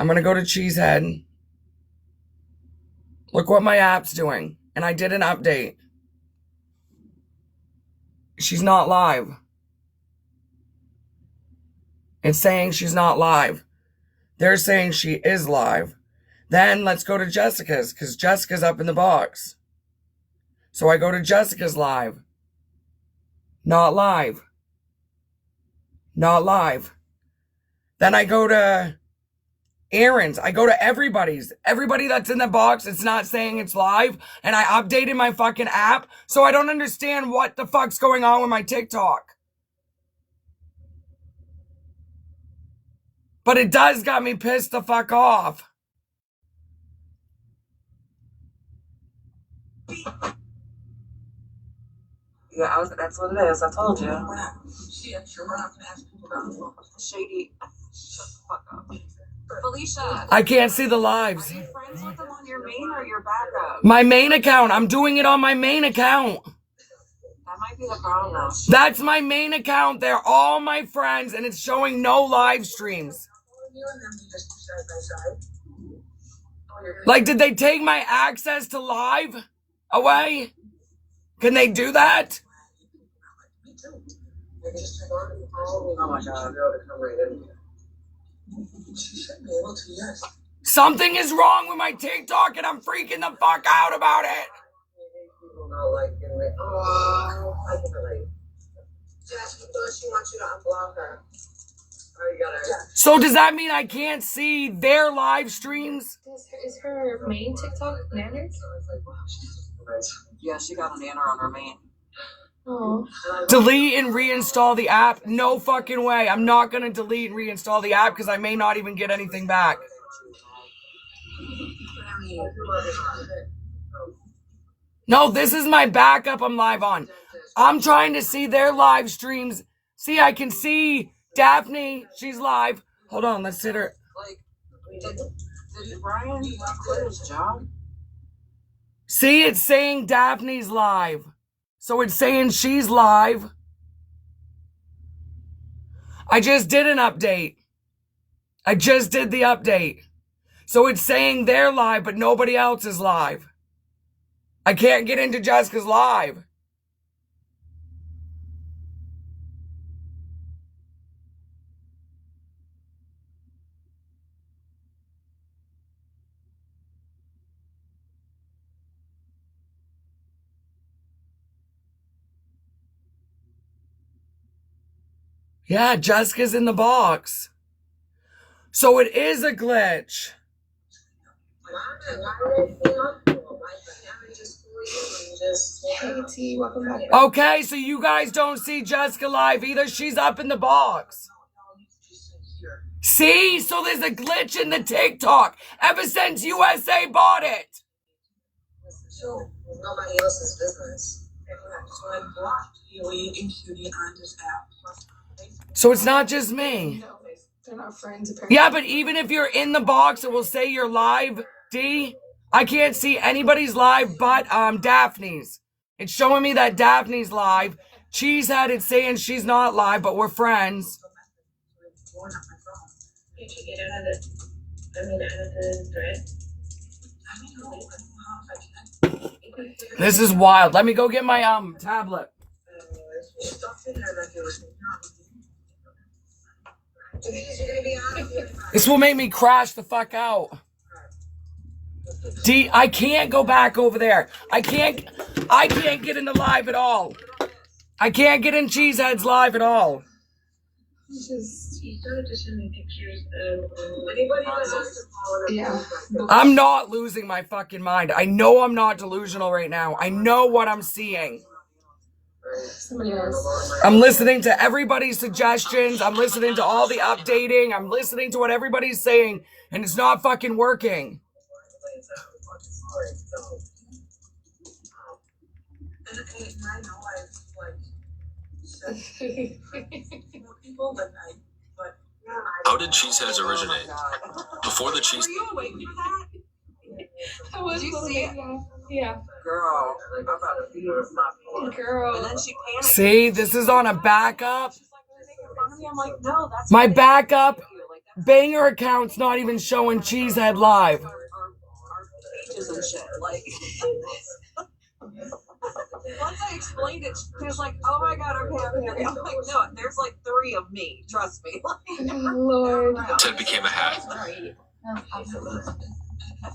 I'm going to go to Cheesehead. Look what my app's doing. And I did an update. She's not live. It's saying she's not live. They're saying she is live. Then let's go to Jessica's, because Jessica's up in the box. So I go to Jessica's live. Not live. Not live. Then I go to Erin's. I go to everybody's. Everybody that's in the box, it's not saying it's live. And I updated my fucking app, so I don't understand what the fuck's going on with my TikTok. But it does got me pissed the fuck off. Yeah, that's what it is. I told you. We're not gonna ask people about shady. Shut the fuck up. Felicia. I can't see the lives. Are you friends with them on your main or your backup? My main account. I'm doing it on my main account. That might be the problem. That's my main account. They're all my friends, and it's showing no live streams. Like, did they take my access to live away? Can they do that? Oh my god. Something is wrong with my TikTok, and I'm freaking the fuck out about it. I can relate. Jess, she wants you to unblock her. So does that mean I can't see their live streams? Is her main TikTok Nanners? Yeah, she got a nanner on her main. Oh. Delete and reinstall the app? No fucking way. I'm not going to delete and reinstall the app because I may not even get anything back. No, this is my backup I'm live on. I'm trying to see their live streams. See, I can see Daphne. She's live. Hold on, let's sit her. Like, did Brian quit his job? See, it's saying Daphne's live. So it's saying she's live. I just did an update. I just did the update. So it's saying they're live, but nobody else is live. I can't get into Jessica's live. Yeah, Jessica's in the box. So it is a glitch. Hey T, welcome back. Okay, so you guys don't see Jessica live either. She's up in the box. See? So there's a glitch in the TikTok ever since USA bought it. So nobody else's business. So I blocked Haley and Cutie on this app. So it's not just me. No, they're not friends apparently. Yeah, but even if you're in the box, it will say you're live, D. I can't see anybody's live but Daphne's. It's showing me that Daphne's live. Cheesehead, it's saying she's not live, but we're friends. This is wild. Let me go get my tablet. This will make me crash the fuck out. D, I can't go back over there. I can't get into live at all. I can't get in Cheesehead's live at all. She started to send me pictures of Anybody that wants to follow her. Yeah. I'm not losing my fucking mind. I know I'm not delusional right now. I know what I'm seeing. Somebody else. I'm listening to everybody's suggestions. I'm listening to all the updating. I'm listening to what everybody's saying, and it's not fucking working. And I know I've like said more people than but How did Cheeseheads originate? Before the cheese. Were you awake for that? I was Did you see it? Yeah. Girl, I'm about to feed her my floor. Girl. And then she panicked. See, this is on a backup. She's like, "Are they making fun of me?" I'm like, no, that's My backup. banger account's not even showing Cheesehead live. Our pages and shit. Like, once I explained it, she was like, "Oh my god, okay, I'm here." I'm like, "No, there's like 3 of me. Trust me." Lord. Ted became a hat. It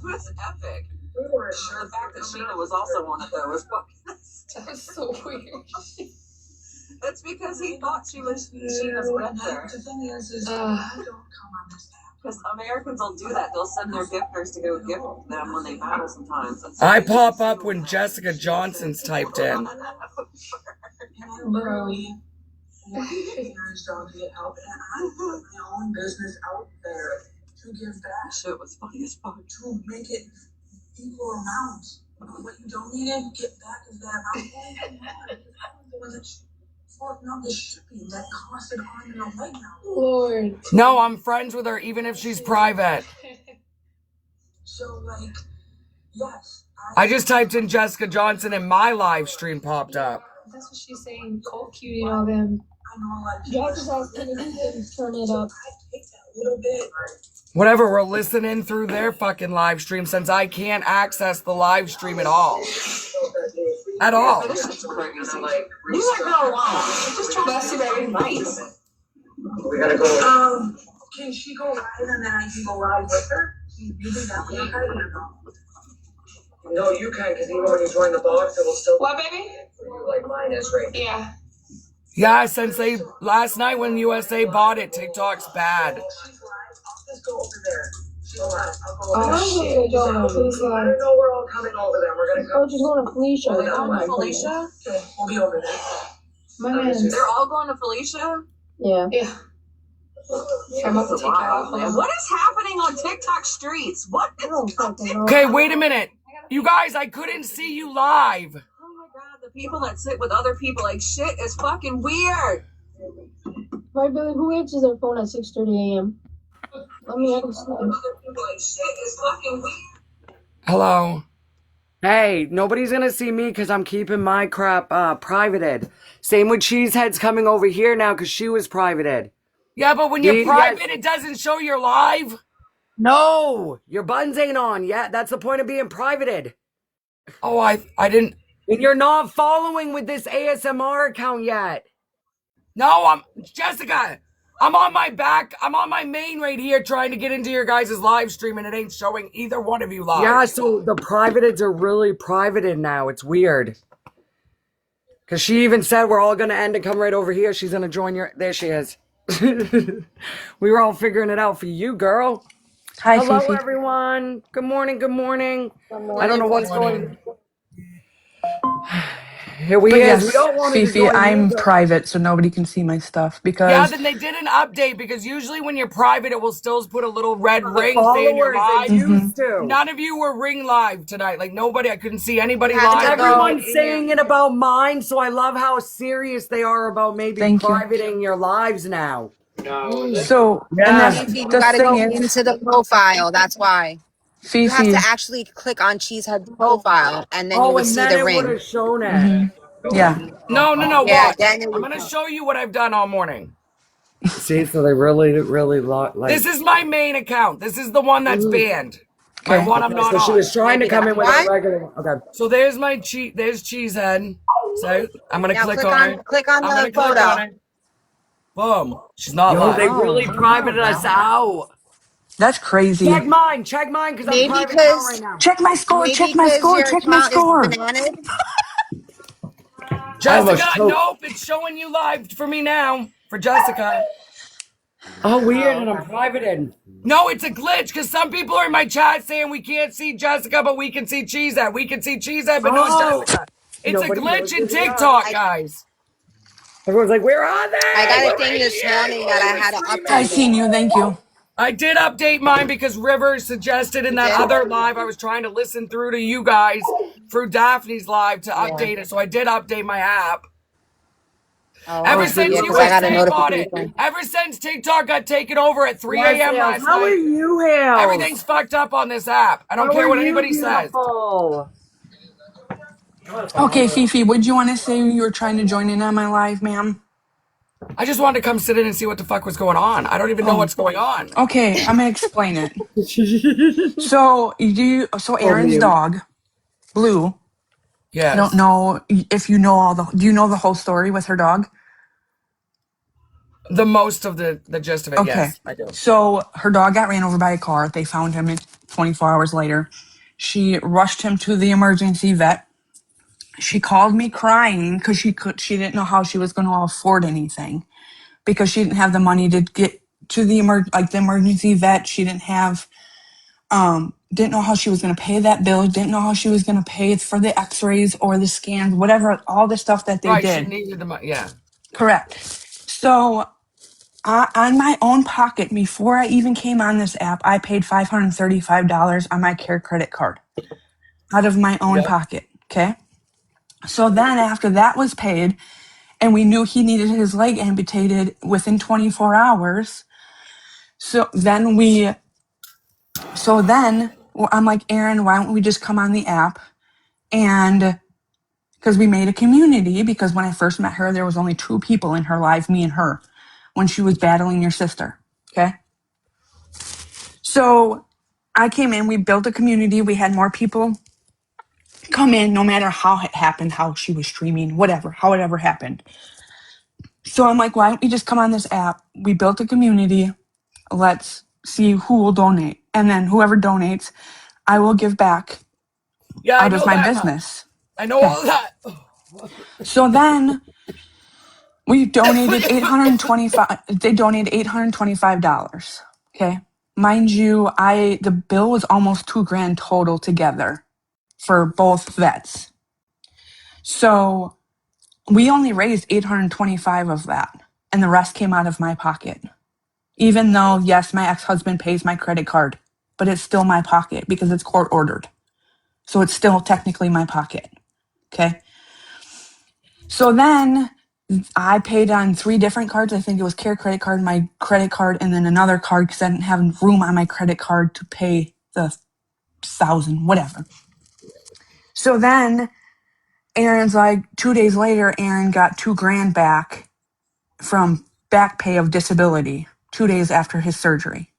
was epic. The fact that Sheena was also one of those. That was so weird. That's because he thought she was Sheena's brother. The thing is Uh. I don't come on this app. Because Americans will do that. They'll send their gifters to go gift them when they battle sometimes. I pop up when Jessica Johnson's typed in. And I literally want you guys to get help, and I put my own business out there to give back, Shit was funny as fuck. to make it equal amounts. What you donated, get back is that amount. The ones that forking out the shipping that cost an arm and a leg now. Lord. No, I'm friends with her even if she's private. So like, yes. I just typed in Jessica Johnson and my live stream popped up. That's what she's saying. Cold cutie and all them. I know a lot of Y'all just asking if you can turn it up. I take that little bit. Whatever, we're listening through their fucking live stream since I can't access the live stream at all. At all. This is crazy. Leave that girl alone. She's just trying to be very nice. We gotta go. Can she go live and then I can go live with her? You do that with her or no? No, you can, because even when you join the box, it will still What, baby? for you like mine is right now. Yeah. Yeah, since last night when USA bought it, TikTok's bad. She's live. I'll just go over there. She's live. I'll go Oh, over there. shit. Please, I don't know we're all coming over there. We're gonna Oh, go. just going to Felicia. Are they going to Felicia? Okay, we'll be over there. My hands. They're all going to Felicia? Yeah. Yeah. I'm about to That's take wild, off. man. What is happening on TikTok streets? What is I don't fucking know. Okay, wait a minute. You guys, I couldn't see you live. Oh my god, the people that sit with other people like shit is fucking weird. Right, Billy, who answers their phone at 6:30 a.m.? I mean, I can sleep. Other people like shit is fucking weird. Hello. Hey, nobody's gonna see me because I'm keeping my crap privated. Same with Cheesehead's coming over here now because she was privated. Yeah, but when you're private, it doesn't show you're live. No, your buttons ain't on. Yeah, that's the point of being privated. Oh, I didn't. And you're not following with this ASMR account yet. No, Jessica. I'm on my back. I'm on my main right here trying to get into your guys' live stream and it ain't showing either one of you live. Yeah, so the privateds are really privated now. It's weird. Because she even said we're all going to end and come right over here. She's going to join your... There she is. We were all figuring it out for you, girl. Hi, Hello, Fifi. everyone. Good morning. Good morning. I don't know what's going on. Here we But is. yes, We don't want to Fifi, join I'm you, girl. private, so nobody can see my stuff because Yeah, then they did an update because usually when you're private, it will still put a little red ring saying you're live. Used to. None of you were ring live tonight. Like nobody, I couldn't see anybody live. Everyone's saying it about mine, so I love how serious they are about maybe privating your lives now. so. Yeah. And that's Fifi, you the gotta go thing is, into the profile. That's why. You have Fifi. to actually click on Cheesehead's profile, and then you Oh, would and see then the it would ring. have shown it. Yeah. No, Yeah, watch. then it I'm would gonna show. show you what I've done all morning. See, so they really like. This is my main account. This is the one that's banned. My one I'm not on. So she was trying to come in with a regular one. Okay. So there's my there's Cheesehead. So I'm gonna Now click on it. click on I'm the gonna click on photo. it. Boom. She's not live. They really privated us out. That's crazy. Check mine, because I'm Maybe private account right because now. Check my score. maybe Check my because score. your Check my account is score. bananaed. Jessica, nope, it's showing you live for me now. For Jessica. Oh, weird, and I'm privated. No, it's a glitch, because some people are in my chat saying we can't see Jessica, but we can see Cheesehead. We can see Cheesehead, but no Jessica. It's a glitch in TikTok, guys. Everyone's like, where are they? I got a We're thing right this here. morning that I had to I update seen it. you. Thank you. I did update mine because Rivers suggested in that other live I was trying to listen through to you guys through Daphne's live to update it. So I did update my app. Oh, Ever since yeah, 'cause I got a USA bought it, notification. ever since TikTok got taken over at 3 a.m. last night. How are you, Hales? Everything's fucked up on this app. I don't care what anybody says. Okay, Fifi, what did you want to say? You were trying to join in on my live, ma'am? I just wanted to come sit in and see what the fuck was going on. I don't even know Oh. what's going on. Okay, I'm gonna explain it. So Aaron's dog, Blue. I don't Yes. know if you know do you know the whole story with her dog? The most of the gist of it, Okay. yes, I do. So her dog got ran over by a car. They found him 24 hours later. She rushed him to the emergency vet. She called me crying because she didn't know how she was going to afford anything because she didn't have the money to get to the emergency vet. She didn't know how she was going to pay that bill, didn't know how she was going to pay for the x-rays or the scans, whatever, all the stuff that they Right, she did. needed the money. Yeah. Correct. So on my own pocket, before I even came on this app, I paid $535 on my Care credit card out of my own Yep. pocket. Okay. So then after that was paid, and we knew he needed his leg amputated within 24 hours. I'm like, Erin, why don't we just come on the app? And because we made a community, because when I first met her, there was only 2 people in her life, me and her, when she was battling your sister. Okay. So I came in, we built a community, we had more people come in, no matter how it happened, how she was streaming, whatever, how it ever happened. So I'm like, why don't we just come on this app? We built a community. Let's see who will donate. And then whoever donates, I will give back Yeah, I out of know my that much. business. I know Okay. all that. So then we donated they donated $825. Okay. Mind you, the bill was almost $2,000 total together for both vets. So we only raised 825 of that, and the rest came out of my pocket. Even though, yes, my ex-husband pays my credit card, but it's still my pocket because it's court ordered. So it's still technically my pocket. Okay. So then I paid on 3 different cards. I think it was Care credit card, my credit card, and then another card because I didn't have room on my credit card to pay the 1,000, whatever. So then Aaron's like, 2 days later, Erin got $2,000 back from back pay of disability 2 days after his surgery.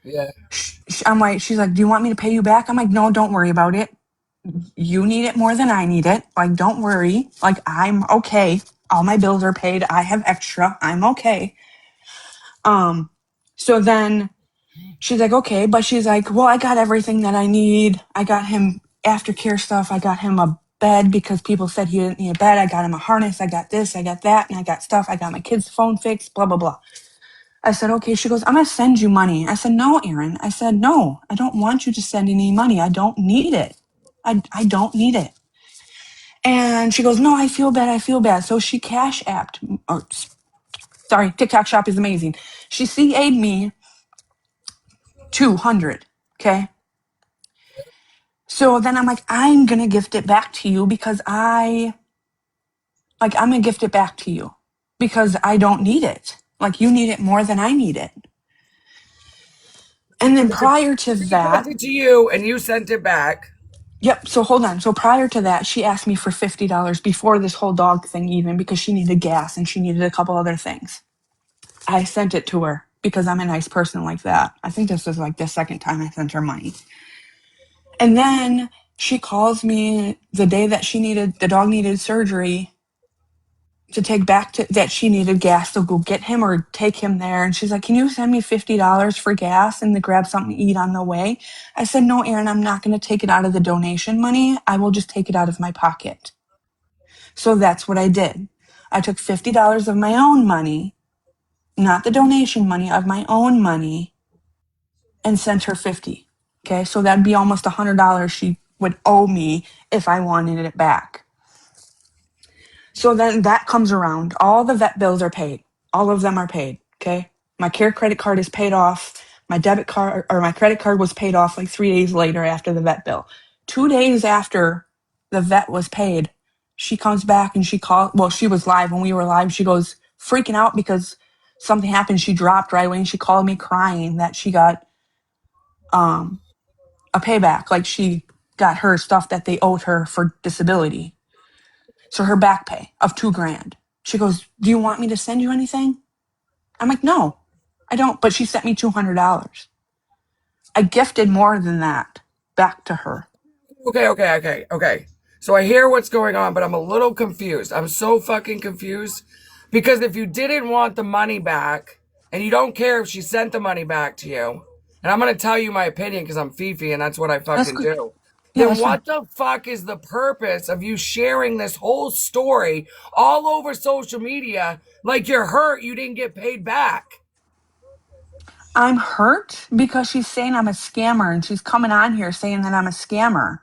Yeah. She's like, do you want me to pay you back? I'm like, no, don't worry about it. You need it more than I need it. Like, don't worry. Like, I'm okay. All my bills are paid. I have extra. I'm okay. So then she's like, okay, but she's like, well, I got everything that I need. I got him aftercare stuff. I got him a bed because people said he didn't need a bed. I got him a harness. I got this, I got that, and I got stuff. I got my kid's phone fixed, blah, blah, blah. I said, okay. She goes, I'm going to send you money. I said, no, Erin. I said, no, I don't want you to send any money. I don't need it. I don't need it. And she goes, no, I feel bad. I feel bad. So she cash apped, or sorry, TikTok shop is amazing. She CA'd me 200. Okay. So then I'm like, I'm going to gift it back to you because I'm going to gift it back to you because I don't need it. Like, you need it more than I need it. And then prior to She that, sent it to you and you sent it back. yep. So hold on. So prior to that, she asked me for $50 before this whole dog thing, even because she needed gas and she needed a couple other things. I sent it to her because I'm a nice person like that. I think this was like the second time I sent her money. And then she calls me the day that the dog needed surgery to take back to that she needed gas to go get him or take him there. And she's like, can you send me $50 for gas and to grab something to eat on the way? I said, no, Erin, I'm not going to take it out of the donation money. I will just take it out of my pocket. So that's what I did. I took $50 of my own money, not the donation money, of my own money, and sent her 50. Okay. So that'd be almost $100 she would owe me if I wanted it back. So then that comes around. All the vet bills are paid. All of them are paid. Okay. My Care credit card is paid off. My debit card or my credit card was paid off like 3 days later after the vet bill. 2 days after the vet was paid, she comes back and she was live when we were live. She goes freaking out because something happened. She dropped right away and she called me crying that she got a payback. Like, she got her stuff that they owed her for disability. So her back pay of $2,000. She goes, do you want me to send you anything? I'm like, no, I don't. But she sent me $200. I gifted more than that back to her. Okay. So I hear what's going on, but I'm a little confused. I'm so fucking confused because if you didn't want the money back and you don't care if she sent the money back to you, and I'm going to tell you my opinion because I'm Fifi and that's what I That's fucking good. do. Yeah, Then that's fine. what the fuck is the purpose of you sharing this whole story all over social media like you're hurt you didn't get paid back? I'm hurt because she's saying I'm a scammer and she's coming on here saying that I'm a scammer.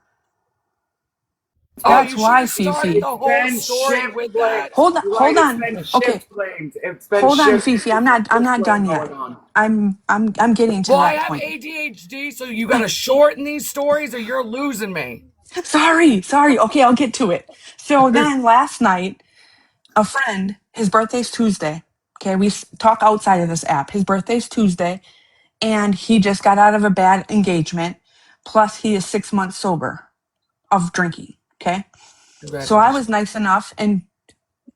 Oh, That's you should why, have started Fifi. the It's whole been story shift with blamed. that. Hold on, Right, hold it's on. been Okay, shift blamed. It's been hold on, shifted. Fifi. There's a I'm shift not blame done going yet. on. I'm getting to Well, I that have point. ADHD, so you got to shorten these stories or you're losing me. Sorry. Okay, I'll get to it. So then last night, a friend, his birthday's Tuesday. Okay, we talk outside of this app. His birthday's Tuesday, and he just got out of a bad engagement. Plus, he is 6 months sober of drinking. Okay, so I was Congratulations. nice enough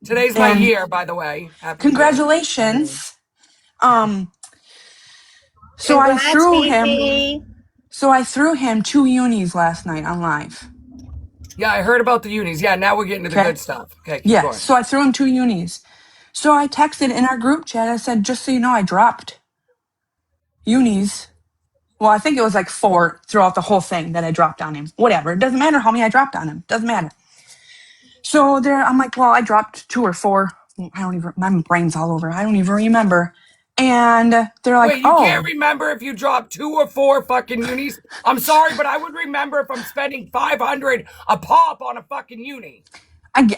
Today's my and year, by the way. Happy year. congratulations. Um, so I Congrats, threw him. Fifi. So I threw him 2 unis last night on live. Yeah, I heard about the unis. Yeah, now we're getting to the Okay. good stuff. Okay, keep Yes. going. So I threw him 2 unis. So I texted in our group chat. I said, just so you know, I dropped unis. Well, I think it was like 4 throughout the whole thing that I dropped on him. Whatever. It doesn't matter how many I dropped on him. Doesn't matter. So there, I'm like, well, I dropped 2 or 4. I don't even, my brain's all over. I don't even remember. And they're like, Wait, you can't oh, remember if you dropped 2 or 4 fucking unis? I'm sorry, but I would remember if I'm spending 500 a pop on a fucking uni.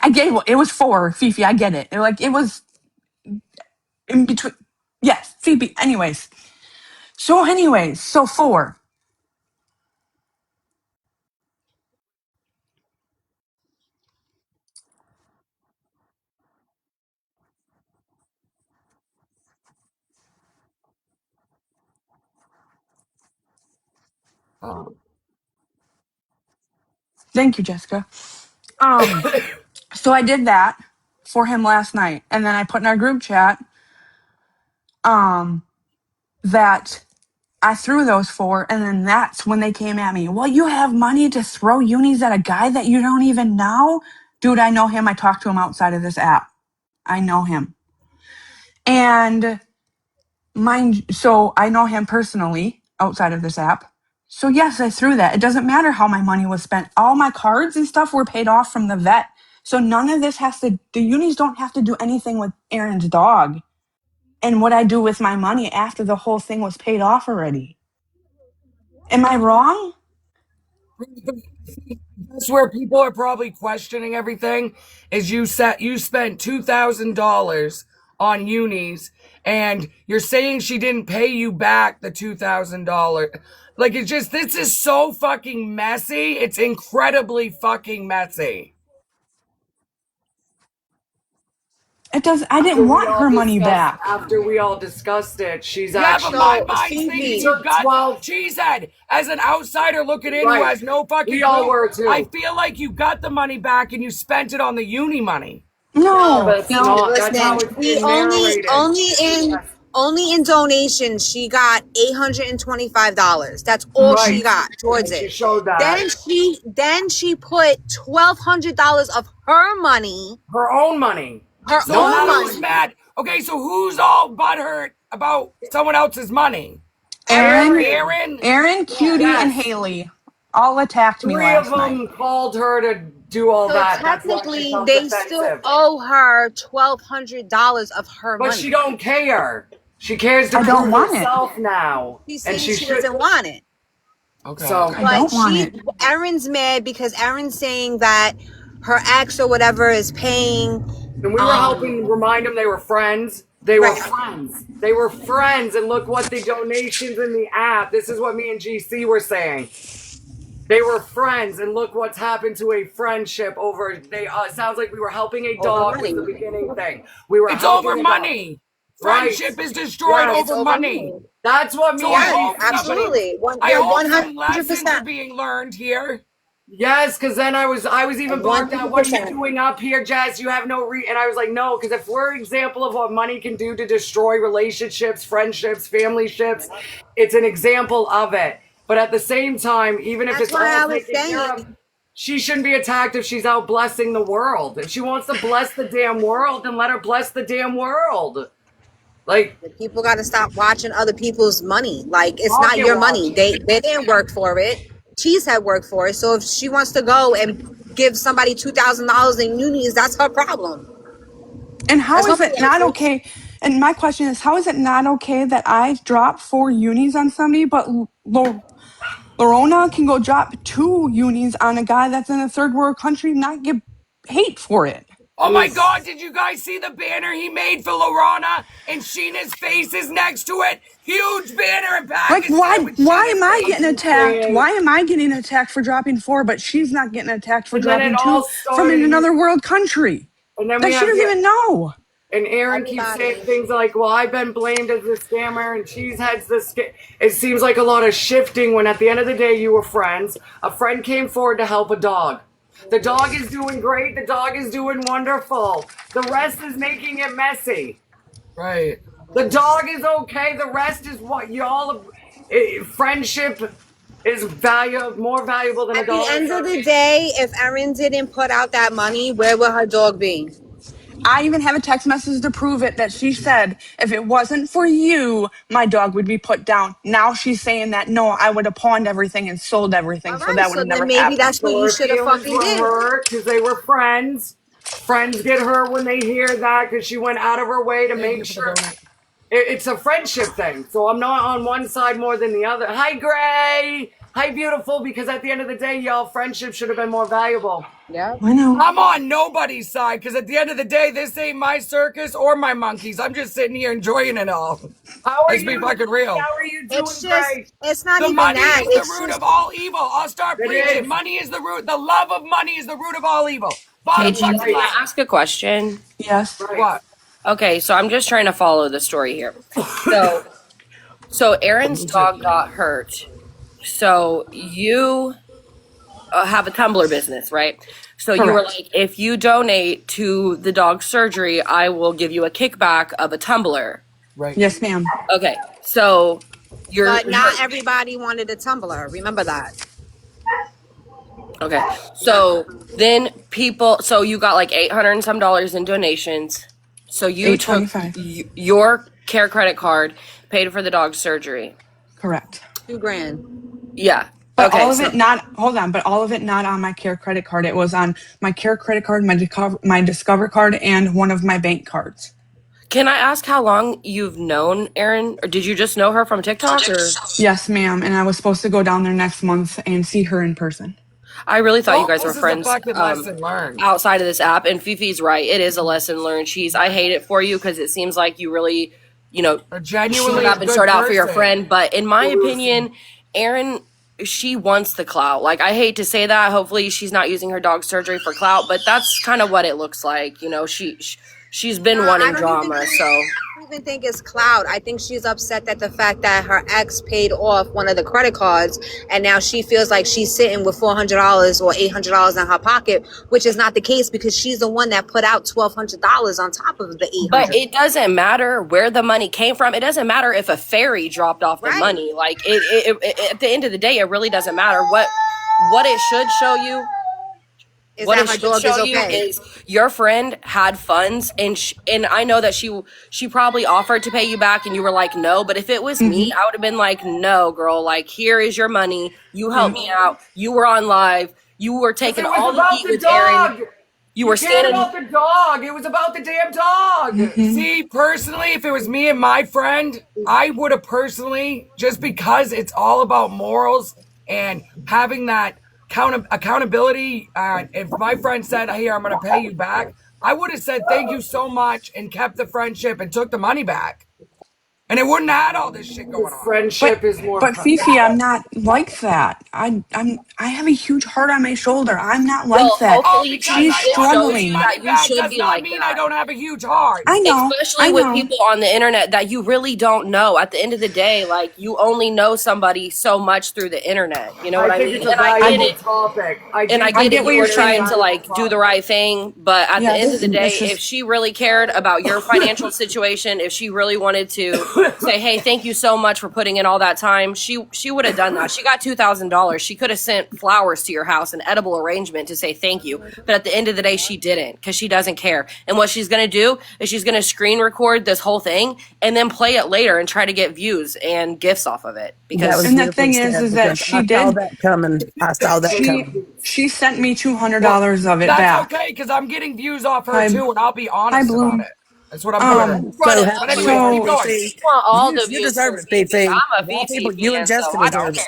I gave it was 4, Fifi. I get it. They're like, it was in between. Yes, Phoebe. So 4. Oh. Thank you, Jessica. So I did that for him last night, and then I put in our group chat um that I threw those 4, and then that's when they came at me. Well, you have money to throw unis at a guy that you don't even know? Dude, I know him. I talk to him outside of this app. I know him. And so I know him personally outside of this app. So yes, I threw that. It doesn't matter how my money was spent. All my cards and stuff were paid off from the vet. So none of this the unis don't have to do anything with Erin's dog and what I do with my money after the whole thing was paid off already. Am I wrong? That's where people are probably questioning everything is you spent $2,000 on unis and you're saying she didn't pay you back the $2,000. Like it's just this is so fucking messy. It's incredibly fucking messy. It does. I After didn't we want all her money discussed, back. after we all discussed it, she's Yeah, but actually. my So, mind's He thinking Fifi, you took got 12. Cheesehead as an outsider looking in who Right. has no fucking We all clue. were too. I feel like you got the money back and you spent it on the uni money. Yeah, No, but it's no. not. That's listen. how it's She being narrated. only in donations she got $825. That's all she Right. got towards And she it. showed that. Then she put $1,200 of her money, Her own money. her So No, own not who's only. money. mad? Okay, so who's all butthurt about someone else's money? Aaron, Erin. Aaron? Aaron, Yes. Cutie, and Yes. Haley all attacked me 3 of last night. them called her to do all So that. That's why she technically, felt they still defensive. owe her $1,200 of her But money. she don't care. She cares to I don't prove want it. herself now. She's And saying she she should. doesn't want it. Okay. So, I But don't want it. Erin's mad because Erin's saying that her ex or whatever is paying. and we were helping remind them they were friends. They were Right. friends. They were friends. And look what the donations in the app. This is what me and GC were saying. They were friends, and look what's happened to a friendship over. They sounds like we were helping a Over dog was money. the beginning thing. We were It's helping over a dog. money. Right. Friendship is destroyed Yes. It's over over money. money. That's what me So I and Yes, hope GC. somebody absolutely. I You're hope some lessons 100%. are being learned here. Yes, because then I was even barked at. What are you 100%. doing up here, Jess? You have no and I was like, no, because if we're an example of what money can do to destroy relationships, friendships, family ships, it's an example of it. But at the same time, even if That's it's why all I was taken care of, saying she shouldn't be attacked if she's out blessing the world. If she wants to bless the damn world, then let her bless the damn world. Like, people got to stop watching other people's money. Like, it's not pocket your money. watching. They didn't work for it. Cheesehead worked for it. So if she wants to go and give somebody $2,000 in unis, that's her problem. And how That's is nobody it not else's. okay? And my question is, how is it not okay that I drop 4 unis on somebody, but Lorona can go drop 2 unis on a guy that's in a third world country, not get hate for it? Oh my God, did you guys see the banner he made for Lorana? And Sheena's face is next to it. Huge banner in Like, Pakistan with why Sheena's am I face. getting attacked? Saying, Why am I getting attacked for dropping 4, but she's not getting attacked for and then it dropping all 2 from in started. another world country And then we that she have doesn't the even know? and Erin keeps saying Everybody. things like, "Well, I've been blamed as the scammer," and Cheesehead's the It seems like a lot of shifting when, at the end of the day, you were friends. A friend came forward to help a dog. The dog is doing great. The dog is doing wonderful. The rest is making it messy. Right. The dog is okay. The rest is what y'all. Friendship is more valuable than a At the dollar. end of the day, if Erin didn't put out that money, where would her dog be? I even have a text message to prove it that she said, if it wasn't for you, my dog would be put down. Now she's saying that, no, I would have pawned everything and sold everything, All so right, that would so have then never maybe happened. that's what So you her should have feelings fucking were did. hurt because they were friends. Friends get hurt when they hear that because she went out of her way to Thank make you for the sure. donut. It's a friendship thing. So I'm not on one side more than the other. Hi, Gray. Hi, beautiful. Because at the end of the day, y'all, friendship should have been more valuable. Yeah. I know. I'm on nobody's side because at the end of the day, this ain't my circus or my monkeys. I'm just sitting here enjoying it all. How are Let's you be doing? fucking real. How are you It's doing, just, Gray? it's not The even money that. is the It's root of just, all evil. I'll start It preaching. is. Money is the root. The love of money is the root of all evil. Hey, Bottom Cheese, fucking can Right. I line. ask a question? Yes. Right. What? Okay, so I'm just trying to follow the story here. So, so Aaron's dog got hurt. So you have a Tumblr business, right? So you were Correct. like, if you donate to the dog's surgery, I will give you a kickback of a tumbler. Right. Yes, ma'am. Okay, so but you're not everybody wanted a Tumblr. Remember that. okay. So then so you got like 800 and some dollars in donations. So you took 825. your care credit card, paid for the dog's surgery. Correct. $2,000. Yeah. But Okay. all of So it not, hold on, but all of it not on my care credit card. It was on my care credit card, my Discover card, and one of my bank cards. can I ask how long you've known Erin, or did you just know her from TikTok? Or Yes, ma'am. And I was supposed to go down there next month and see her in person. I really thought you guys were This is a friends fucking lesson learned. outside of this app. And Fifi's right; it is a lesson learned. I hate it for you because it seems like you really, A showed genuinely up and good showed out for your person. friend. But in my opinion, Erin, she wants the clout. Like, I hate to say that. Hopefully, she's not using her dog surgery for clout, but that's kind of what it looks like. She's been I wanting don't drama. So even think it's cloud. I think she's upset that the fact that her ex paid off one of the credit cards, and now she feels like she's sitting with $400 or $800 in her pocket, which is not the case because she's the one that put out $1,200 on top of the but $800. it doesn't matter where the money came from. It doesn't matter if a fairy dropped off the Right. money. Like at the end of the day, it really doesn't matter. What it should show you. Is What that it her should dog show is you okay? is your friend had funds, and I know that she probably offered to pay you back, and you were like no. But if it was me, I would have been like, no, girl. Like, here is your money. You helped me out. You were on live. You were taking It was all the about heat the with Erin. dog. You were cared standing. about the dog. It was about the damn dog. See, personally, if it was me and my friend, I would have personally, just because it's all about morals and having that accountability. If my friend said, "Here, I'm going to pay you back," I would have said, "Thank you so much," and kept the friendship and took the money back. And it wouldn't have had all this shit going on. Friendship is more. But Fifi, I'm not like that. I have a huge heart on my shoulder. I'm not Well, like that. hopefully Because She's I it want shows you struggling. that money you back should does be not like mean I that. don't have a huge heart. I know. Especially with people on the internet that you really don't know. At the end of the day, like you only know somebody so much through the internet. You know what I I think mean? it's a And I get valuable it. topic. And I I get get it. what You you're were trying saying. to like do the right thing, but at the end of Yes, the it's day, if just she really cared about your financial situation, if she really wanted to say, "Hey, thank you so much for putting in all that time," she would have done that. She got $2,000. She could have sent flowers to your house, an edible arrangement to say thank you. But at the end of the day, she didn't because she doesn't care. And what she's gonna do is she's gonna screen record this whole thing and then play it later and try to get views and gifts off of it That was because and the beautifully thing is said that because I she saw did that coming. I saw that coming. she sent me Well, $200 of it that's back. okay because I'm getting views off her Hi too, and I'll be hi honest about Bloom. it. That's what I'm doing. Um I'm run so it But up. happy anyways, with you, keep so going. Fifi. I want all the You views deserve for it, Fifi. Fifi. I'm a Of all Fifi people, you and fan, so Jessica I don't deserve care. it.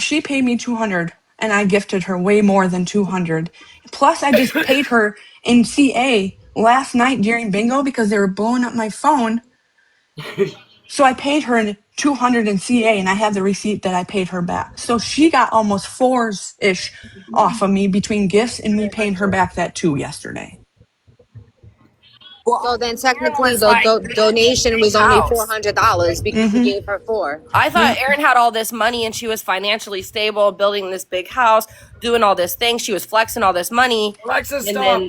she paid me 200 and I gifted her way more than 200. Plus I just paid her in CA last night during bingo because they were blowing up my phone. So I paid her in 200 in CA and I have the receipt that I paid her back. So she got almost fours ish off of me between gifts and me paying her back that 2 yesterday. Well, So then Aaron technically was the like donation was only house. $400 because you Mhm. gave her 4. I thought Yep. Erin had all this money and she was financially stable, building this big house, doing all this thing. She was flexing all this money, Alexa, and stop.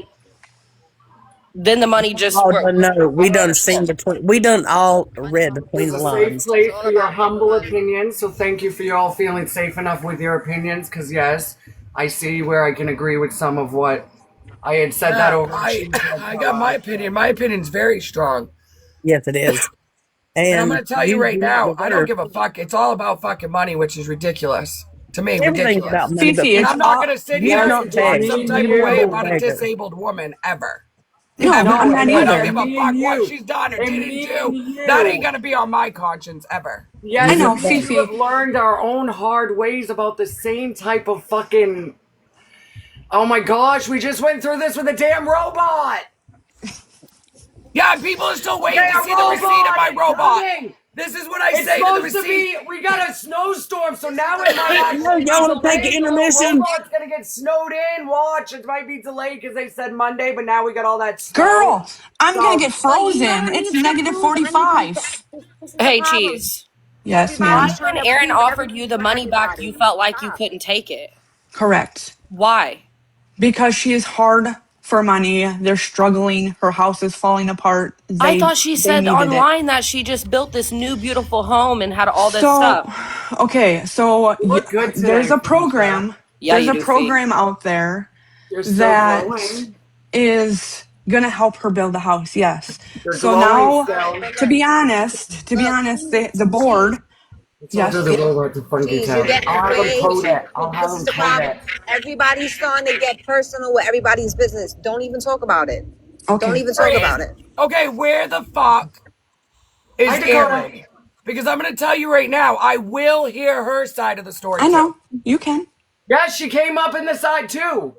then the money just All done know. We done Alexa, seen between. We done all read this between is the a safe lines. It's place all for your about the humble money. opinions. So thank you for you all feeling safe enough with your opinions. Because yes, I see where I can agree with some of what I had said that Yeah, over. I got my opinion. My opinion's very strong. Yes, it is. And I'm And going to tell you you right do not now, I don't deserve. give a fuck. It's all about fucking money, which is ridiculous. To me, Everything's about ridiculous. money, but Fifi, And it's I'm Fifi, not all going to sit you do here Yes, not and it's talk beg. me some and type of You're a way gold about a you. beggar. disabled woman ever. no, Ever. I'm No, not and I don't either. give a me fuck and what you. she's done or And didn't me and do. That ain't you. going to be on my conscience ever. I Yes, You know, don't me and beg. you have Fifi. learned our own hard ways about the same type of fucking. Oh my gosh, we just went through this with a damn robot! Yeah, and people are still waiting Okay, to a see the receipt of robot my is robot. coming! This is what I It's say to the supposed to receipt. be. We got a snowstorm, so now it might No, actually be y'all want to take an delayed. The little intermission? robot's gonna get snowed in. Watch, it might be delayed because they said Monday, but now we got all that snow. Girl, I'm going to So get But you frozen. don't It's need to negative prove anything. To, 45. this is the hey, problem. Cheese. Yes, Why, Everybody's ma'am. trying when to Aaron prove offered everything you the for money back, you everybody. felt like you Stop. couldn't take it? Correct. Why? Because she is hard for money. They're struggling. Her house is falling apart. I They thought she they said needed it. online that she just built this new beautiful home and had all this So, stuff. okay, so you look good there's today, a Felicia. program. Yeah, There's you a do, Fee. program out there You're still that glowing. is gonna help her build a house. Yes. You're So glowing now, All right, still. but to be look, honest, look, the board. cheese, Let's all do Yes. the robot to Funky cheese. You're Town. getting I'll have him paid. code it. I'll have This is him the code problem. it. Everybody's starting to get personal with everybody's business. Don't even talk about it. Don't Okay. even talk about it. Okay, where the fuck Hi, is Dakota. Erin? Because I'm going to tell you right now, I will hear her side of the story I too. know you can. Yes, she came up in the side too.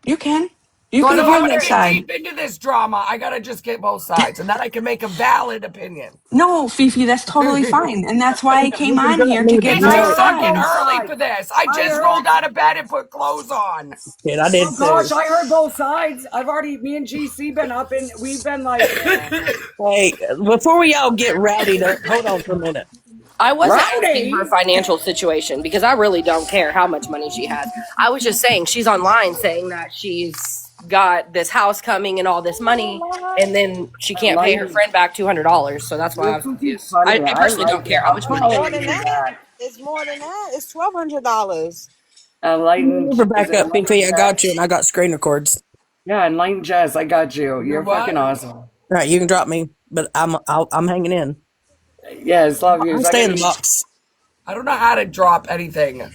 You can. You So can But if I'm I'm hear going to that get wondering. side. deep into this drama, I got to just get both sides, and then I can make a valid opinion. No, Fifi, that's totally fine, and that's why I came You can on drop here to me, but get It's you I too know both it. heard fucking both sides. early for sides. this. I I just heard. rolled out of bed and put clothes on. Shit, I did Oh too. gosh, I heard both sides. I've already, me and GC been up and we've been like, Hey, before we all get rowdied up, hold on for a minute. I wasn't asking her rowdy. financial situation because I really don't care how much money she has. I was just saying she's online saying that she's got this house coming and all this money, and then she I can't pay like her it. friend back $200. So that's why I You're was freaking confused. funny. I I personally like don't it. care how I'm much money she More has. than following you that. back. It's more than that. It's $1,200. Enlightened Move her back Jazz, up, Fifi. enlightened I got you, Jazz. and I got screen records. Yeah, enlightened Jazz. I got you. You're You're fucking what? awesome. All right, you can drop me, but I'm hanging in. Yes, love I yous. I stay in gotta the be. box. I don't know how to drop anything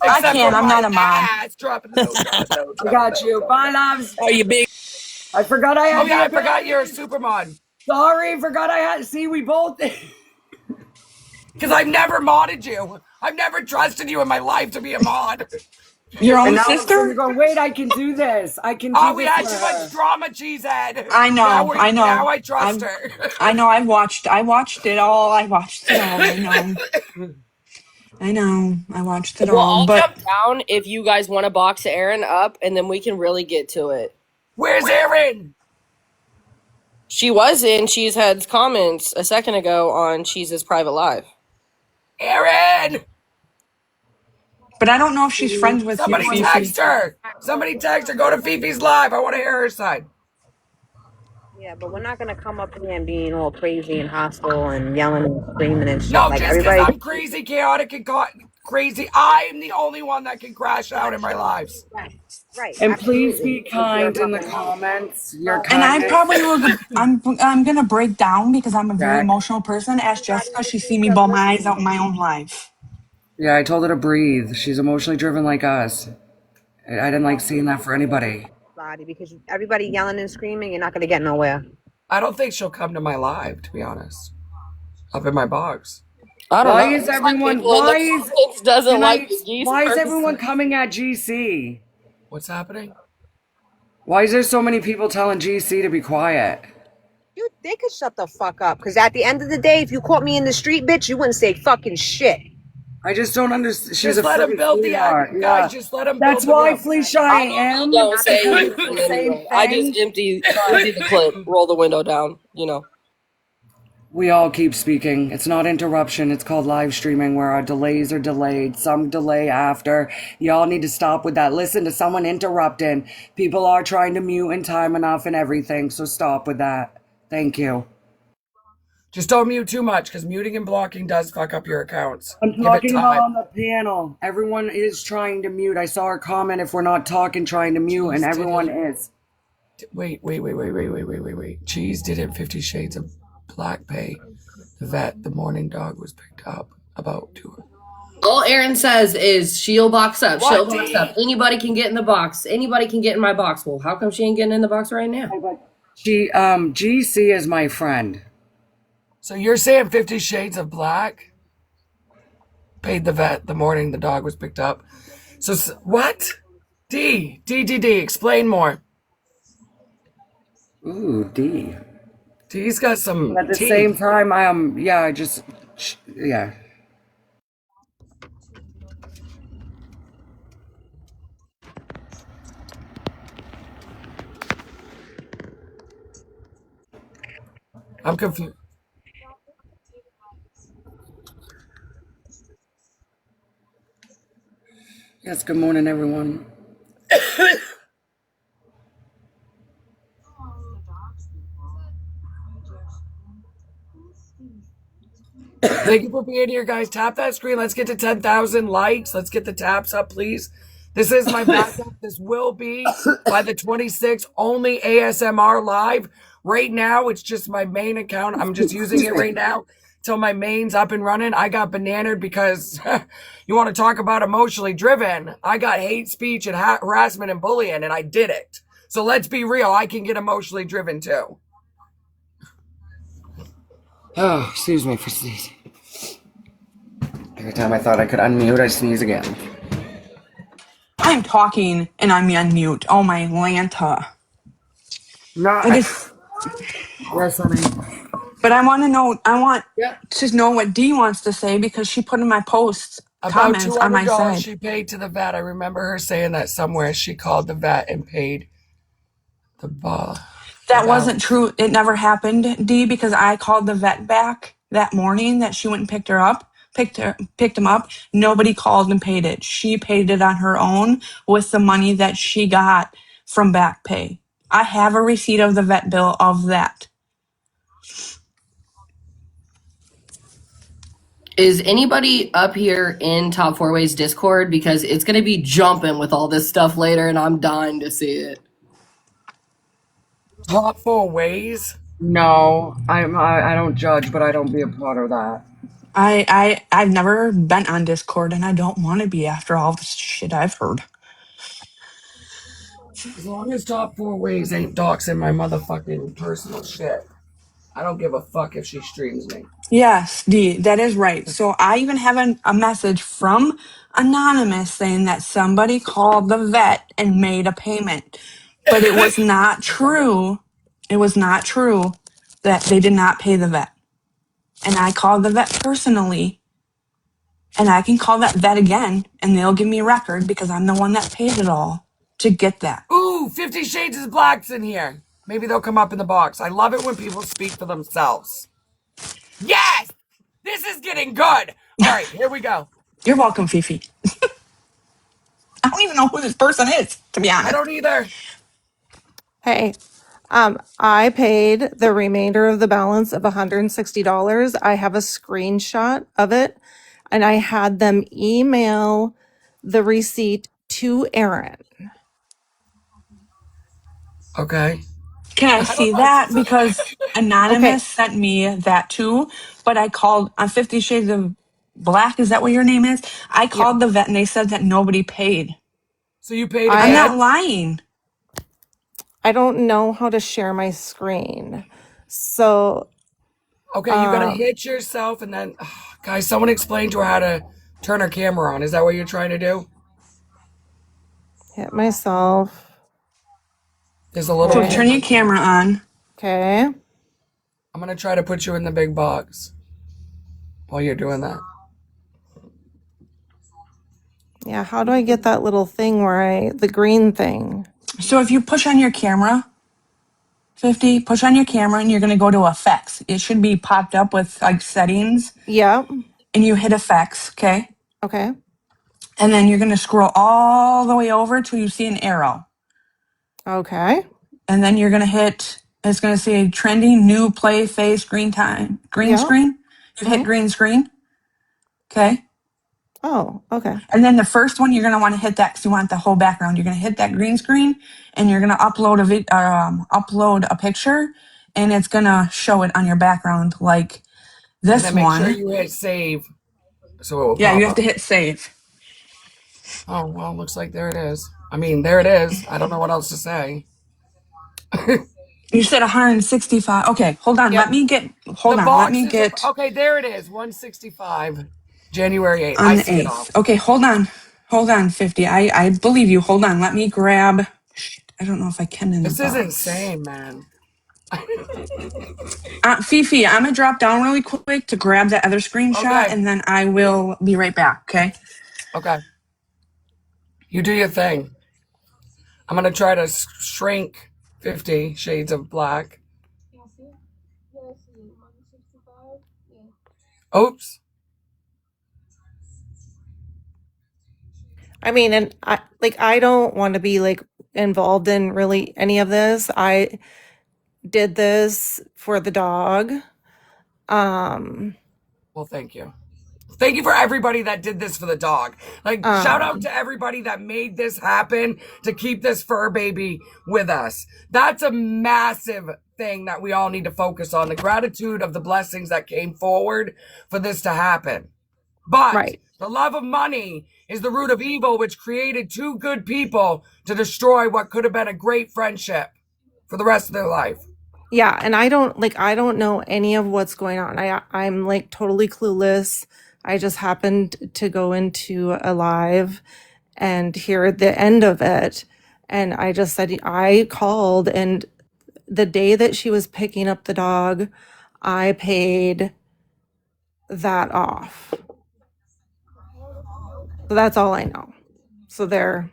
I except for can. I'm my not a mod. ass. Drop it low, drop it low, I drop it got low, you. drop it Bye, low. loves. Oh, you big. I forgot I Oh had yeah, the I forgot you're a ability. Superman. Sorry, forgot I had. See, we both. Because I've never modded you. I've never trusted you in my life to be a mod. Your And own now all of a sudden sister? you're going, wait, I can do this. I can do Oh, we this had for too much her. drama, Cheesehead. I Now know. I now know. I trust her. I know. I watched it all. I watched it all. I know. I know. I watched it Well, all, I'll but jump down if you guys want to box Erin up, and then we can really get to it. Where's Erin? She was in Cheesehead's comments a second ago on Cheese's private live. Erin! I don't know if she's friends with you, Somebody Fifi. text her. Somebody text her. Go to Fifi's live. I want to hear her side. Yeah, but we're not gonna come up here and being all crazy and hostile and yelling and screaming and shit. No, Like just because everybody. I'm crazy, chaotic, and crazy, I'm the only one that can crash out in my lives. Right. And please Absolutely. be kind in the comments. Your And I kindness. probably will. I'm gonna break down because I'm a very Jack. emotional person. Ask Jessica; she see me bawl my eyes out in my own life. Yeah, I told her to breathe. She's emotionally driven like us. I didn't like seeing that for anybody. Because everybody yelling and screaming, you're not gonna get nowhere. I don't think she'll come to my live, to be honest. Up in my box. I don't Why know. is Looks like everyone? people in the comments doesn't like the geese Why is person. everyone coming at GC? What's happening? Why is there so many people telling GC to be quiet? Dude, they could shut the fuck up. Because at the end of the day, if you caught me in the street, bitch, you wouldn't say fucking shit. I just don't understand. She's Just a let him freaking build the sweetheart. ad. Yeah. Guys, just let him That's build the why, room. Felicia, I am. Don't say Because anything it's the same anyway. I just thing. empty the clip, roll the window down, you know. We all keep speaking. It's not interruption. It's called live streaming where our delays are delayed. Some delay after. Y'all need to stop with that. Listen to someone interrupting. People are trying to mute in time enough and everything, so stop with that. Thank you. Just don't mute too much, because muting and blocking does fuck up your accounts. I'm Give it talking about time. on the panel. Everyone is trying to mute. I saw her comment if we're not talking, trying to mute, and everyone is. Wait. Cheese did it 50 Shades of Black pay. The vet, the morning dog was picked up about to her. All Erin says is she'll box up. What, She'll box D? up. Anybody can get in the box. Anybody can get in my box. Well, how come she ain't getting in the box right now? GC is my friend. So you're saying 50 Shades of Black paid the vet the morning the dog was picked up? So, what? D, explain more. Ooh, D. D's got some At the tea. same time, yeah. I'm confused. Yes, good morning, everyone. Thank you for being here, guys. Tap that screen. Let's get to 10,000 likes. Let's get the taps up, please. This is my backup. This will be by the 26th only ASMR live. Right now, it's just my main account. I'm just using it right now till my main's up and running. I got bananaed because you want to talk about emotionally driven. I got hate speech and harassment and bullying, and I did it. So let's be real. I can get emotionally driven too. Oh, excuse me for sneezing. Every time I thought I could unmute, I sneeze again. I'm talking and I'm on mute. Oh my Lanta. No, Yes, honey. but I want to know. I want Yep. to know what D wants to say because she put in my posts About comments on my $200 side. she paid to the vet. I remember her saying that somewhere she called the vet and paid the That wasn't balance. true. It never happened, D, because I called the vet back that morning that she went and picked him up. Nobody called and paid it. She paid it on her own with the money that she got from back pay. I have a receipt of the vet bill of that. Is anybody up here in Top Four Ways Discord? Because it's going to be jumping with all this stuff later, and I'm dying to see it. Top 4 ways? No, I don't judge, but I don't be a part of that. I've never been on Discord and I don't want to be after all the shit I've heard. As long as Top 4 ways ain't doxing my motherfucking personal shit, I don't give a fuck if she streams me. Yes, D, that is right. So I even have a message from Anonymous saying that somebody called the vet and made a payment. But it was not true. It was not true that they did not pay the vet. And I called the vet personally And I can call that vet again, and they'll give me a record because I'm the one that paid it all to get that. Ooh, 50 Shades of Black's in here. Maybe they'll come up in the box. I love it when people speak for themselves. Yes! This is getting good. All right, here we go. You're welcome, Fifi. I don't even know who this person is, to be I honest. don't either. Hey, I paid the remainder of the balance of $160. I have a screenshot of it, and I had them email the receipt to Erin. Okay. Can I I don't see know what that? to Because say. Anonymous Okay, sent me that too, but I called on 50 Shades of Black. Is that what your name is? I Yeah. called the vet and they said that nobody paid. So you paid I'm not again? lying. I don't know how to share my screen. So, Okay, you gotta hit yourself and then, guys, someone explain to her how to turn her camera on. Is that what you're trying to do? hit myself. There's a little So Okay. turn your camera thing. camera on. Okay. I'm gonna try to put you in the big box while you're doing that. Yeah, how do I get that little thing the green thing? So if you push on your camera, 50, push on your camera and you're going to go to effects. It should be popped up with like settings Yep. and you hit effects, okay? Okay. And then you're going to scroll all the way over till you see an arrow. Okay. And then you're going to hit, it's going to say trending, new, play, face, green Yep. screen. You hit Mm-hmm. green screen, okay? Oh, okay. And then the first one, you're going to want to hit that because you want the whole background. You're going to hit that green screen and you're going to upload a picture and it's going to show it on your background like And this then make sure one. you hit save so it will Yeah, you pop have to up. hit save. Oh, well, looks like there it is. I mean, there it is. I don't know what else to say. You said 165. Okay, hold on. Yep. The Hold on. Let box me is, get okay, there it is. 165, January 8th. on I the see it all. 8th. Okay, hold on. Hold on, 50. I believe you. Hold on. Let me grab. Shit, I don't know if I can in the This is box. insane, man. Fifi, I'm going to drop down really quick to grab that other screenshot Okay. and then I will be right back, okay? Okay. You do your thing. I'm going to try to shrink 50 Shades of Black. Yeah, see? Yeah, I see it. 165? Yeah. Oops. I mean, and I don't want to be like involved in really any of this. I did this for the dog. Well, thank you. Thank you for everybody that did this for the dog. Like, shout out to everybody that made this happen to keep this fur baby with us. That's a massive thing that we all need to focus on. The gratitude of the blessings that came forward for this to happen. But Right. the love of money is the root of evil, which created two good people to destroy what could have been a great friendship for the rest of their life. Yeah, and I don't know any of what's going on. I'm like totally clueless. I just happened to go into a live and hear the end of it. And I just said I called, and the day that she was picking up the dog, I paid that off. So that's all I know. So there.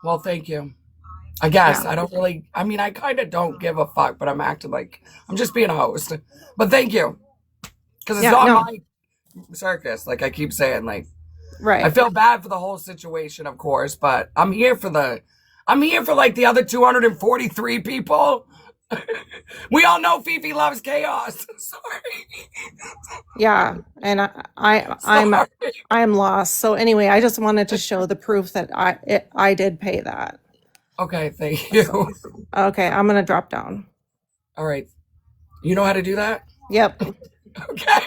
Well, thank you. I guess Yeah. I don't really, I mean, I kind of don't give a fuck, but I'm acting like I'm just being a host. But thank you. Because it's Yeah, not no. my circus. Like I keep saying, like, I Right. feel bad for the whole situation, of course, but I'm here for like the other 243 people. We all know Fifi loves chaos. Sorry. Yeah, and Sorry. I'm lost. So anyway, I just wanted to show the proof that I did pay that. Okay, thank So you. okay, I'm gonna drop down. All right. You know how to do that? Yep. Okay.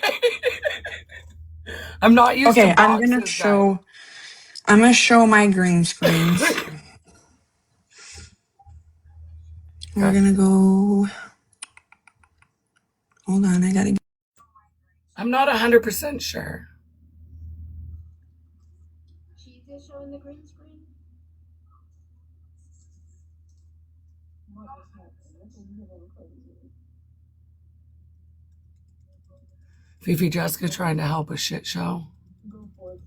I'm not used to Okay, boxes, guys. I'm going to show my green screens. We're Okay. going to go. Hold on. I got to. I'm not 100% sure. She's just showing the green screen? What is happening? This is getting crazy. Fifi Jessica trying to help a shit show. Go for it.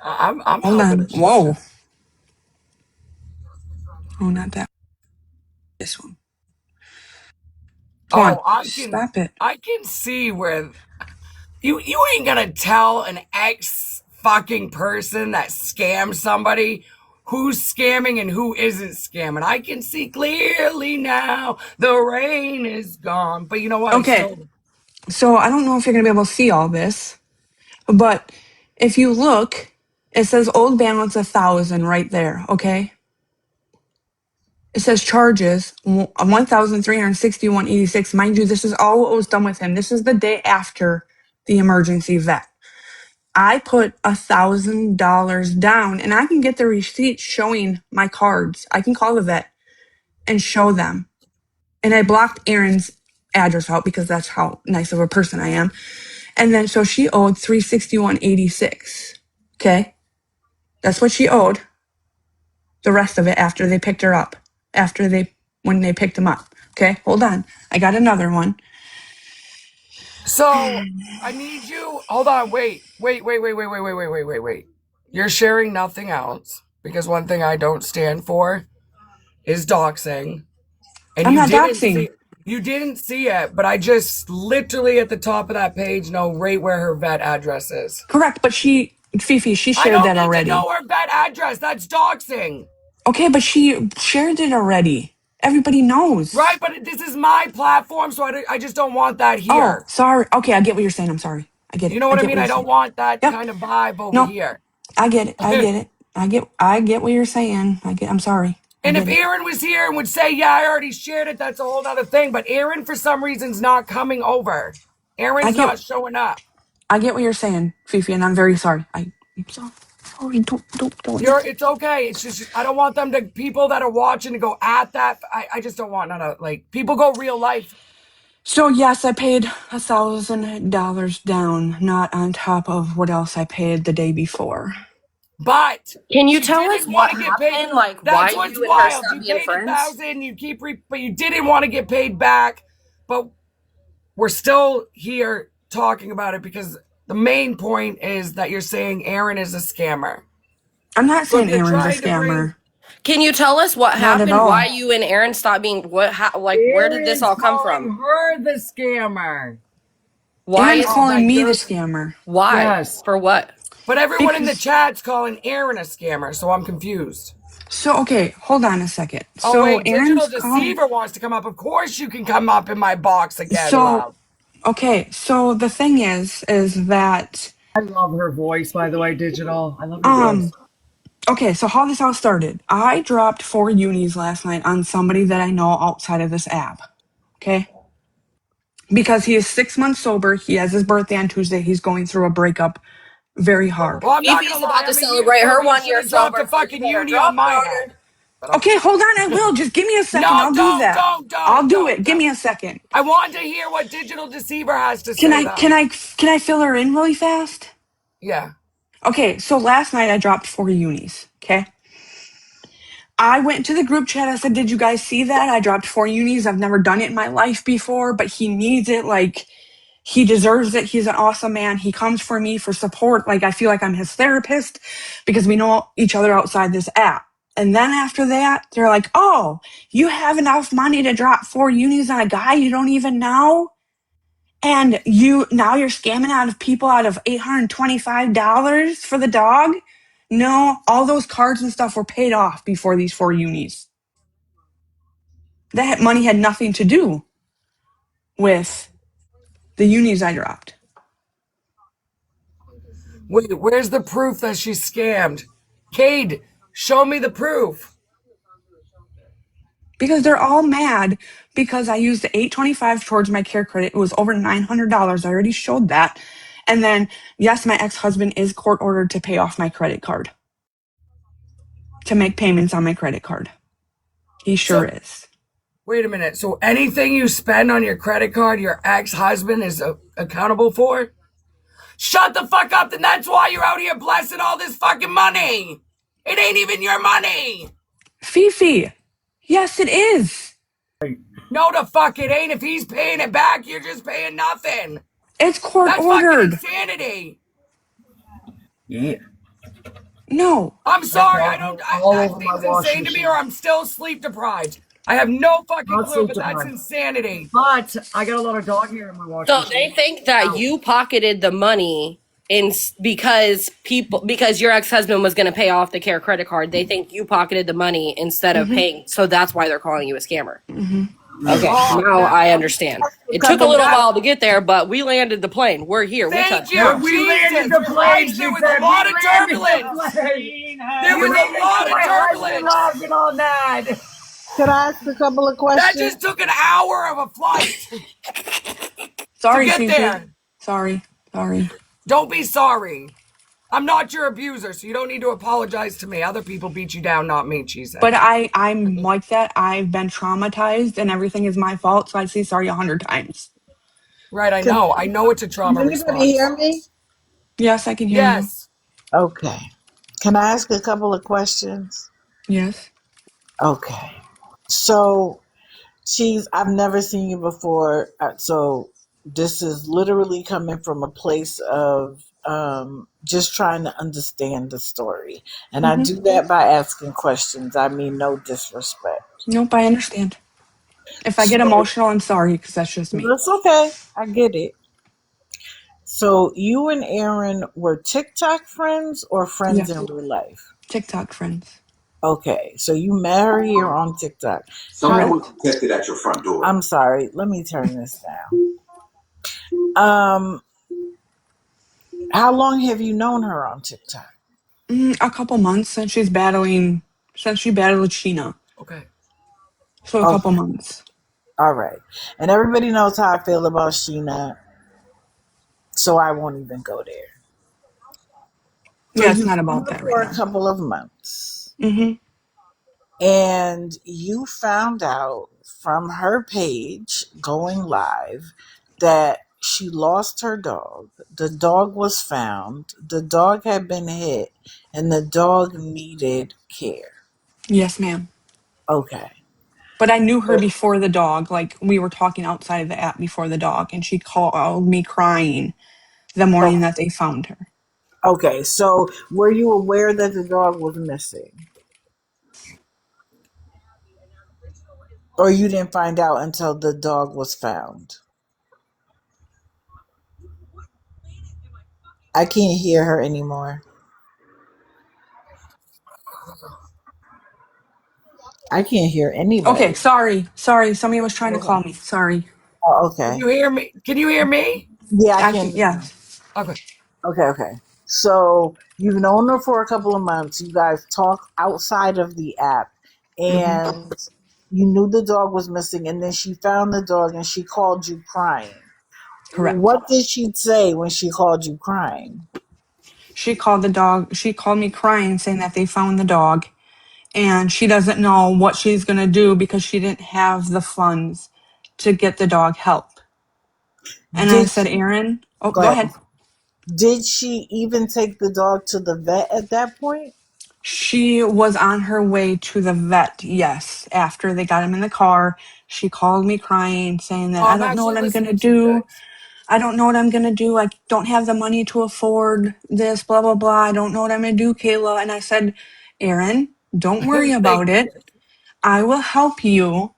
I'm Hold helping on. her Whoa. sister. Oh, not that. This one. Come on. Oh, Stop it. I can see where you ain't gonna tell an ex fucking person that scams somebody who's scamming and who isn't scamming. I can see clearly now the rain is gone. But you know what? I Okay. still So I don't know if you're going to be able to see all this, but if you look, it says old balance 1,000 right there. Okay. It says charges 1,361.86. Mind you, this is all what was done with him. This is the day after the emergency vet. I put $1,000 down, and I can get the receipt showing my cards. I can call the vet and show them. And I blocked Erin's address out because that's how nice of a person I am. And then so she owed 361.86. Okay. That's what she owed. The rest of it after they picked her up. When they picked him up. Okay, hold on. I got another one. so I need you hold on, wait. You're sharing nothing else because one thing I don't stand for is doxing. And I'm not doxing. you didn't see it, but I just literally at the top of that page know right where her vet address is. Correct, but Fifi, she I shared don't that need to already. know her vet address. That's doxing. Okay, but she shared it already. Everybody knows. Right, but this is my platform, so I just don't want that Oh, here. sorry. Okay, I get what you're saying. I'm sorry. I get You it. know I what I get what mean? you're I don't saying. want that Yep. kind of vibe over No, here. I get it. I get it. I get what you're saying. I'm sorry. I And if get it. Erin was here and would say, yeah, I already shared it, that's a whole other thing. But Erin, for some reason, is not coming over. I Erin's get not showing up. I get what you're saying, Fifi, and I'm very sorry. I'm so sorry. Don't. It's okay. It's just I don't want them to people that are watching to go at that. I just don't want none of like people go real life. So yes, I paid $1,000 down, not on top of what else I paid the day before. But Can you she tell us didn't what want to get paid. happened? Like why That's what's you and her wild. stopped You being paid friends? 1,000. But you didn't want to get paid back. But we're still here talking about it because the main point is that you're saying Erin is a scammer. I'm not So if saying you're Aaron's a trying to bring scammer. Can you tell us what Not at happened? Why all. you and Erin stopped being where did this Erin's all come from? calling her the scammer. Why Aaron's is Oh, calling that me the you're scammer. why? yes. For what? But everyone in the Because chat's calling Erin a scammer, so I'm confused. okay, hold on a second. Oh So wait, Digital Aaron's calling. Deceiver wants to come up. Of course you can come up in my box again, So love. okay, so the thing is that I love her voice, by the way, Digital. I love your voice. um okay, so how this all started. I dropped 4 unis last night on somebody that I know outside of this app. Okay? Because he is 6 months sober. He has his birthday on Tuesday. He's going through a breakup very hard. Well, I'm not Fifi's gonna lie, about to I'm a year celebrate her sober. You one should year have dropped a sober, so you fucking better uni on drop it my on head. her. But Okay, hold on. I will. Just give me a second. no, I'll do that. I'll do it. Give don't. me a second. I want to hear what Digital Deceiver has to Can say, I can though. I can I fill her in really fast? Yeah. Okay, so last night I dropped 4 unis. Okay. I went to the group chat. I said, "Did you guys see that? I dropped 4 unis. I've never done it in my life before, but he needs it. Like he deserves it. He's an awesome man. He comes for me for support. Like I feel like I'm his therapist because we know each other outside this app." And then after that, they're like, "Oh, you have enough money to drop 4 unis on a guy you don't even know? And you're scamming out of people out of $825 for the dog?" No, all those cards and stuff were paid off before these 4 unis. That money had nothing to do with the unis I dropped. Wait, where's the proof that she's scammed? Cade, show me the proof. Because they're all mad because I used the 825 towards my care credit. It was over $900. I already showed that. And then, yes, my ex-husband is court ordered to pay off my credit card, to make payments on my credit card. He sure So, is. wait a minute. So anything you spend on your credit card, your ex-husband is accountable for? Shut the fuck up, then that's why you're out here blessing all this fucking money. It ain't even your money. Fifi, yes, it is. No, the fuck it ain't. If he's paying it back, you're just paying nothing. It's court That's fucking ordered. insanity. Yeah. No. I'm sorry. I don't. All That over my seems washing insane to me, or machine. I'm still sleep deprived. I have no fucking Not clue, sleep but that's deprived. insanity. But I got a lot of dog hair in my washing So they machine. think that Ow. you pocketed the money because your ex-husband was going to pay off the care credit card. They think you pocketed the money instead of Mm-hmm. paying. So that's why they're calling you a scammer. Mm-hmm. Okay. Oh, Now I understand. A It took a couple. little that. while to get there, but we landed the plane. We're here. We Thank touched you, down. We landed Jesus the plane, Christ. There she was a said. lot We of landed turbulence. the plane. There You was made a me lot of sweat like turbulence. laughing all night. Can I ask a couple of That questions? just took an hour of a flight to Sorry, get Fifi. there. Sorry. Sorry. Don't be sorry. I'm not your abuser, so you don't need to apologize to me. Other people beat you down, not me, But Cheesehead. I'm like that. I've been traumatized and everything is my fault, so I say sorry 100 times. Right, I Can, know. I know it's a can trauma anybody response. hear me? Yes, I can hear you. Yes. Okay. Can I ask a couple of questions? Yes. Okay. So, I've never seen you before. So, this is literally coming from a place of just trying to understand the story. And I Mm-hmm. do that by asking questions. I mean, no disrespect. Nope, I understand. If I get So, emotional, I'm sorry because that's just me. that's okay. I get it. So, you and Erin were TikTok friends or friends Yes. in real life? TikTok friends. Okay, so you met her here on TikTok. Correct. Someone protected at your front door. I'm sorry. Let me turn this down. Um, how long have you known her on TikTok? A couple months since she battled Sheena. Okay. So a couple Okay, months. all right. And everybody knows how I feel about Sheena, so I won't even go there. So Yeah, it's you've not known about her that right for a now. couple of months, Mm-hmm. and you found out from her page going live that she lost her dog. The dog was found. The dog had been hit, and the dog needed care. Yes, ma'am. Okay. But I knew her before the dog. Like we were talking outside of the app before the dog, and she called me crying the morning Okay. that they found her. Okay. So, were you aware that the dog was missing, or you didn't find out until the dog was found? I can't hear her anymore. I can't hear Okay, anybody. sorry. Somebody was trying to Okay. call me. Sorry. Oh, Can okay. you hear me? Can you hear me? Yeah, I I can can. hear you. Yes. Okay. Okay, okay. So you've known her for a couple of months. You guys talk outside of the app, Mm-hmm. and you knew the dog was missing, and then she found the dog and she called you crying. Correct. What did she say when she called you crying? She called the dog. She called me crying, saying that they found the dog, and she doesn't know what she's gonna do because she didn't have the funds to get the dog help. And I Did said, she Aaron, oh, go go ahead? ahead. Did she even take the dog to the vet at that point? She was on her way to the vet, yes. After they got him in the car, she called me crying, saying that Oh, I I'm don't know actually what I'm going to listening to you do. guys. I don't know what I'm going to do. I don't have the money to afford this, blah, blah, blah. I don't know what I'm going to do, Kayla. And I said, Aaron, don't worry Thank about it. I will help you.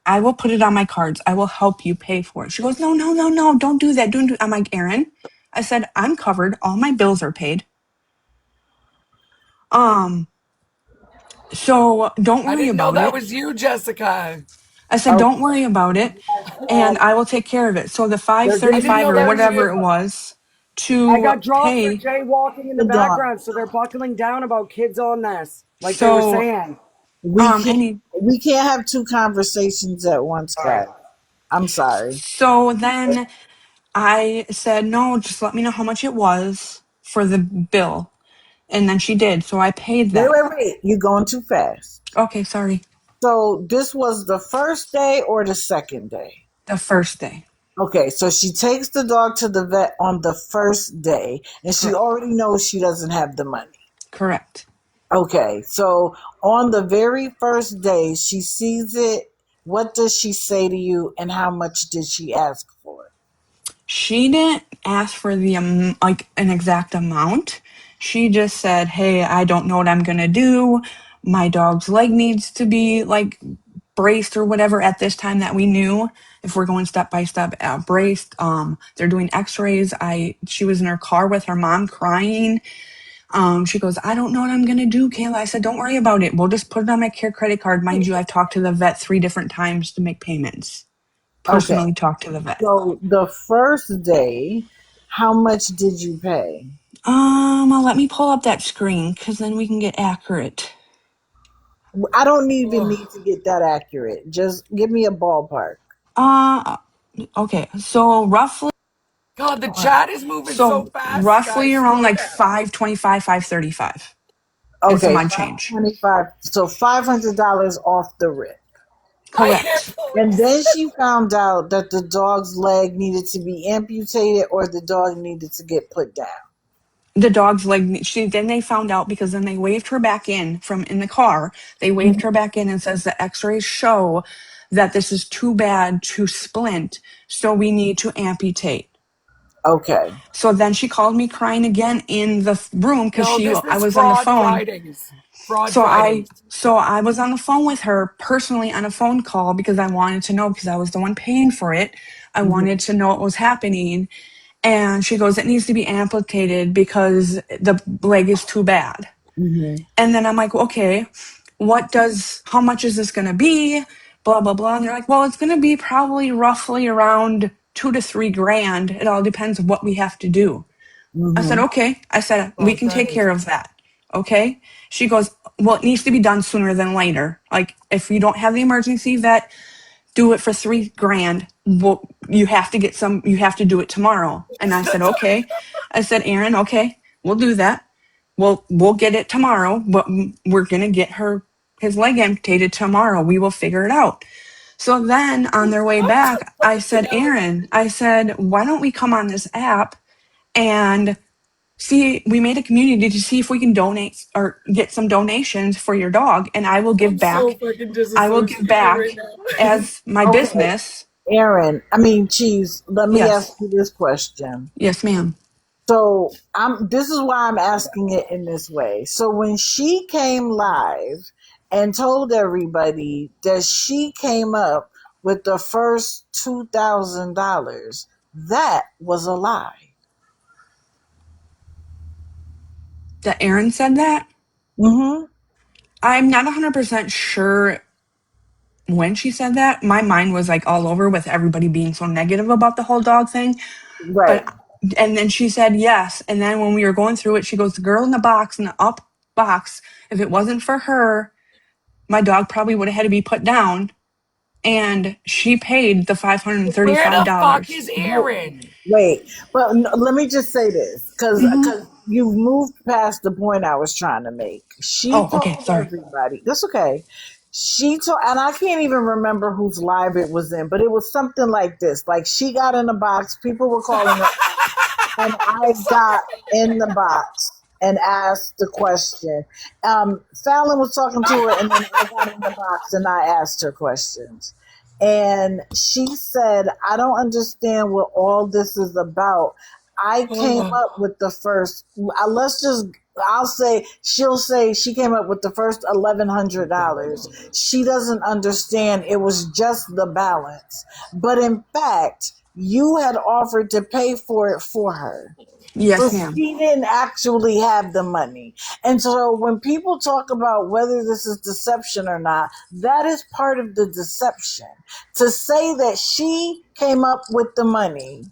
I will put it on my cards. I will help you pay for it. She goes, no, no, no, no, don't do that. Don't do. I'm like, Aaron, I said, I'm covered. All my bills are paid. Um, so don't I worry didn't know about that it. was you, Jessica. I said, Okay. don't worry about it, and And I will take care of it. So the They're I didn't 535 know or that was whatever you. it was I to got dropped for pay. jaywalking in the hold on. background, so they're buckling down about kids on this, like they were So, saying. We can't any, we can't have two conversations at once, Sorry. guys. I'm sorry. so then I said, no, just let me know how much it was for the bill. And then she did. So I paid Wait, that. wait, wait. You're going too fast. Okay, sorry. So this was the first day or the second day? The first day. Okay, so she takes the dog to the vet on the first day, and she Correct. already knows she doesn't have the money. Correct. Okay, so on the very first day, she sees it. What does she say to you, and how much did she ask for it? She didn't ask for the like an exact amount. She just said, hey, I don't know what I'm going to do. My dog's leg needs to be like braced or whatever at this time that we knew. If we're going step by step, braced. They're doing x-rays. She was in her car with her mom crying. She goes, I don't know what I'm going to do, Kayla. I said, don't worry about it. We'll just put it on my care credit card. Mind you, I've talked to the vet 3 different times to make payments. Okay. Personally talked to the vet. So the first day, how much did you pay? Let me pull up that screen because then we can get accurate. I don't even need to get that accurate. Just give me a ballpark. Okay. So roughly. God, the chat is moving so fast, you Roughly guys. around Slow like down. 525, 535 and some Okay, odd five change. 25. So $500 off the rip. My hip Correct. And then hurts. she found out that the dog's leg needed to be amputated or the dog needed to get put down. The dog's leg. Then they found out because then they waved her back in from in the car. They waved her back in and says the x-rays show that this is too bad to splint. So we need to amputate. Okay. So then she called me crying again in the room because No, this I is was on the fraud phone. Fridays. Fraud So Fridays. I was on the phone with her personally on a phone call because I wanted to know because I was the one paying for it. I wanted to know what was happening. And she goes, it needs to be amputated because the leg is too bad. Mm-hmm. And then I'm like, okay, how much is this going to be? Blah, blah, blah. And they're like, well, it's going to be probably roughly around 2 to 3 grand. It all depends on what we have to do. I said, Mm-hmm. okay. I said, we Fraud can take Fridays. care of that. Okay. She goes, well, it needs to be done sooner than later. Like, if you don't have the emergency vet, do it for 3 grand. Well, you have to do it tomorrow. And I said, okay. I said, Erin, okay, we'll do that. We'll get it tomorrow, but we're going to get his leg amputated tomorrow. We will figure it out. So then on their way back, I said, Erin, I said, why don't we come on this app and see, we made a community to see if we can donate or get some donations for your dog. And I will give I'm so back. fucking I will give disassociated right back now. as my Okay. business. Cheese, let me ask Yes. you this question. Yes, ma'am. So this is why I'm asking it in this way. So when she came live and told everybody that she came up with the first $2,000, that was a lie. That Erin said that. Mm-hmm. I'm not 100% sure when she said that. My mind was like all over with everybody being so negative about the whole dog thing. Right. But, and then she said yes. And then when we were going through it, she goes, the girl in the box, in the up box, if it wasn't for her, my dog probably would have had to be put down. And she paid the Where the fuck $535. is Erin? Wait, but let me just say this, because Mm-hmm. you've moved past the point I was trying to make. She Oh, okay. told Sorry. everybody. That's okay. She told, and I can't even remember whose live it was in, but it was something like this. Like she got in a box, people were calling her, and I got in the box and asked the question. Fallon was talking to her, and then I got in the box and I asked her questions. And she said, I don't understand what all this is about. I came up with the first, I'll say, she'll say she came up with the first $1,100. She doesn't understand it was just the balance. But in fact, you had offered to pay for it for her. So Yes, ma'am. she didn't actually have the money. And so when people talk about whether this is deception or not, that is part of the deception. To say that she came up with the money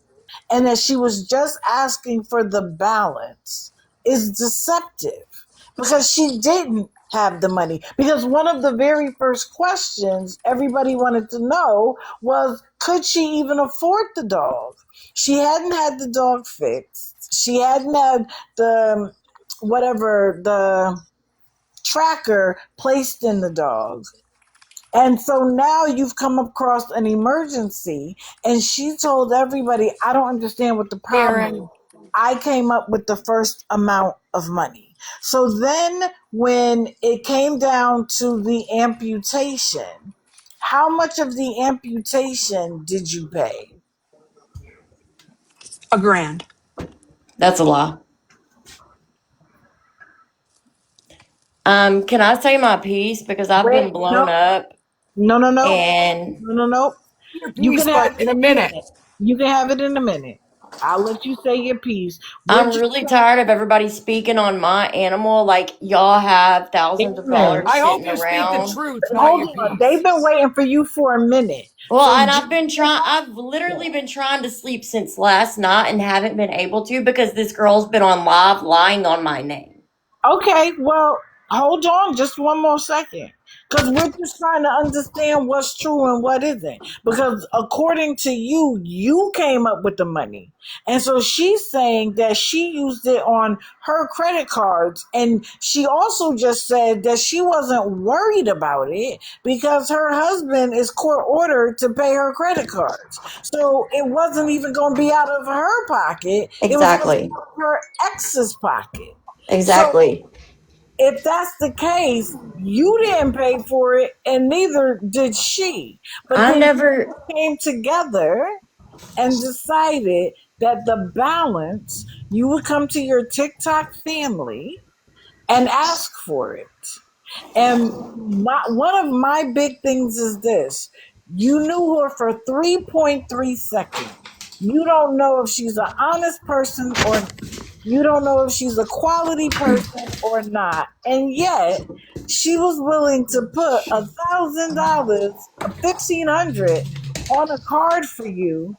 and that she was just asking for the balance is deceptive because she didn't have the money. Because one of the very first questions everybody wanted to know was, could she even afford the dog? She hadn't had the dog fixed. She hadn't had the tracker placed in the dog. And so now you've come across an emergency, and she told everybody, I don't understand what the problem is. Erin. I came up with the first amount of money. So then when it came down to the amputation, how much of the amputation did you pay? $1,000. That's a lie. Can I say my piece because I've Wait, been blown no, up no, no, no, and no, no, no. Your You piece, can have but it in a in a minute. minute. You can have it in a minute. I'll let you say your piece. I'm Would you really tired of everybody speaking on my animal like y'all have thousands of Aaron, dollars I hope sitting you speak the around. truth, not your hold on. They've piece. been waiting for you for a minute. Well, So and just I've literally been trying to sleep since last night and haven't been able to because this girl's been on live lying on my name. okay, well, hold on just one more second. Because we're just trying to understand what's true and what isn't. Because according to you, you came up with the money. And so she's saying that she used it on her credit cards. And she also just said that she wasn't worried about it because her husband is court ordered to pay her credit cards. So it wasn't even going to be out of her pocket, it was going to be Exactly. out of her ex's pocket. So Exactly. if that's the case, you didn't pay for it and neither did she. But I then never you came together and decided that the balance, you would come to your TikTok family and ask for it. And one of my big things is this: you knew her for 3.3 seconds. You don't know if she's an honest person or not. You don't know if she's a quality person or not. And yet, she was willing to put $1,000, 1,500 on a card for you.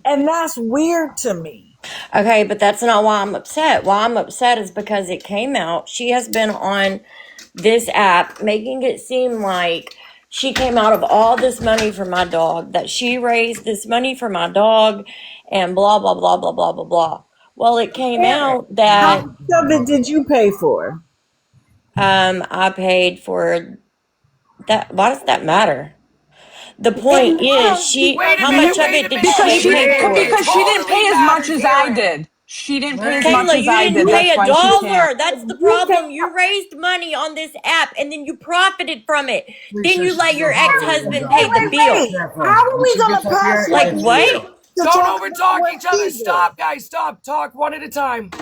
And that's weird to me. Okay, but that's not why I'm upset. Why I'm upset is because it came out. She has been on this app making it seem like she came out of all this money for my dog, that she raised this money for my dog, and blah, blah, blah, blah, blah, blah, blah. Well, it came Aaron, out how that much of it did you pay for? I paid for that. Why does that matter? The It point is, matters she, Wait a how minute, much because of wait it a did minute. Because she she pay didn't It for? because she didn't totally pay as much matters, as I Aaron. did. She didn't pay as much Kayla, as you I didn't did. pay That's a why she can't. dollar. That's the you came problem. You raised money on this app and then you profited from it. Please Then says you she let can your go ex holler at you, husband Wait, pay dog. the wait, Be wait. bill. careful. How are When we she gonna gets up pass here, what Like, it'll be you what? you. did to Don't talk over about talk what each other. she did? Stop, guys. Stop. Talk one at a time.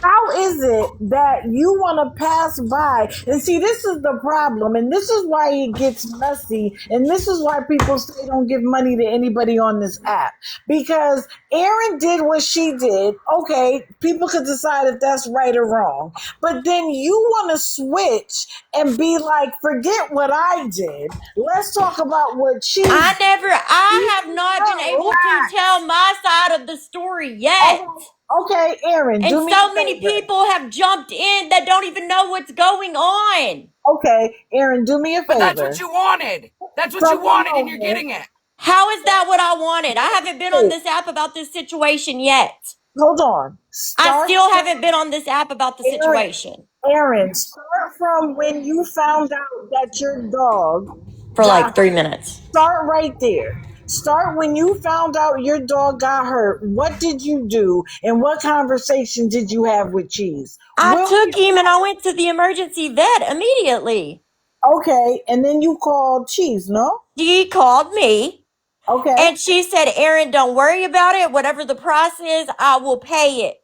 How is it that you want to pass by? And see, this is the problem, and this is why it gets messy, and this is why people say don't give money to anybody on this app. Because Erin did what she did. Okay, people could decide if that's right or wrong. But then you want to switch and be like, forget what I did. Let's talk about what I she's never, did. I have not been No, able to tell my side of the story yet. okay, okay, Erin, And do me a so many favor. people have jumped in that don't even know what's going on. Okay, Erin, do me a But that's what favor. you wanted. That's what From you the wanted, and you're moment, getting it. How is that what I wanted? I haven't been on wait, this app about this situation yet. hold on. I Start still from haven't been on this app about the Erin. situation Erin, start from when you found out that your dog for like got. 3 minutes. Start right there. Start when you found out your dog got hurt. What did you do, and what conversation did you have with Cheese? I When took we him and I went to the emergency vet immediately. okay, and then you called Cheese, no? She called me Okay, and she said, Erin, don't worry about it. Whatever the price is, I will pay it.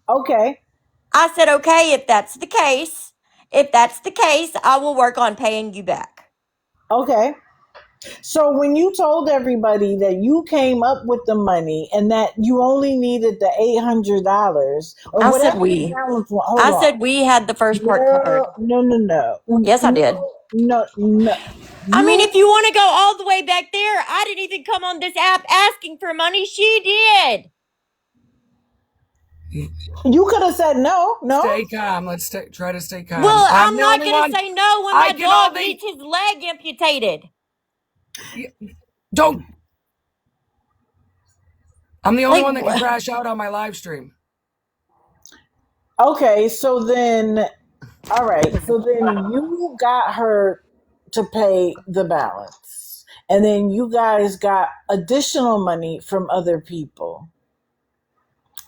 okay, I said, okay, if that's the case, I will work on paying you back. okay. So when you told everybody that you came up with the money and that you only needed the $800 or I said whatever the we. balance was, hold I on. said we had the first part covered. No, no, no, no, Yes, I did. no, no, no. I mean, You if you want to go all the way back there, I didn't even come on this app asking for money. She did. you could have said no, no. Stay calm. Let's try to stay calm. Well, I'm I'm the not only going to one. say no when I my can dog only. needs his leg amputated. Don't. I'm the only Like, one that can crash out on my live stream. Okay, so then, all right, so then you got her to pay the balance, and then you guys got additional money from other people,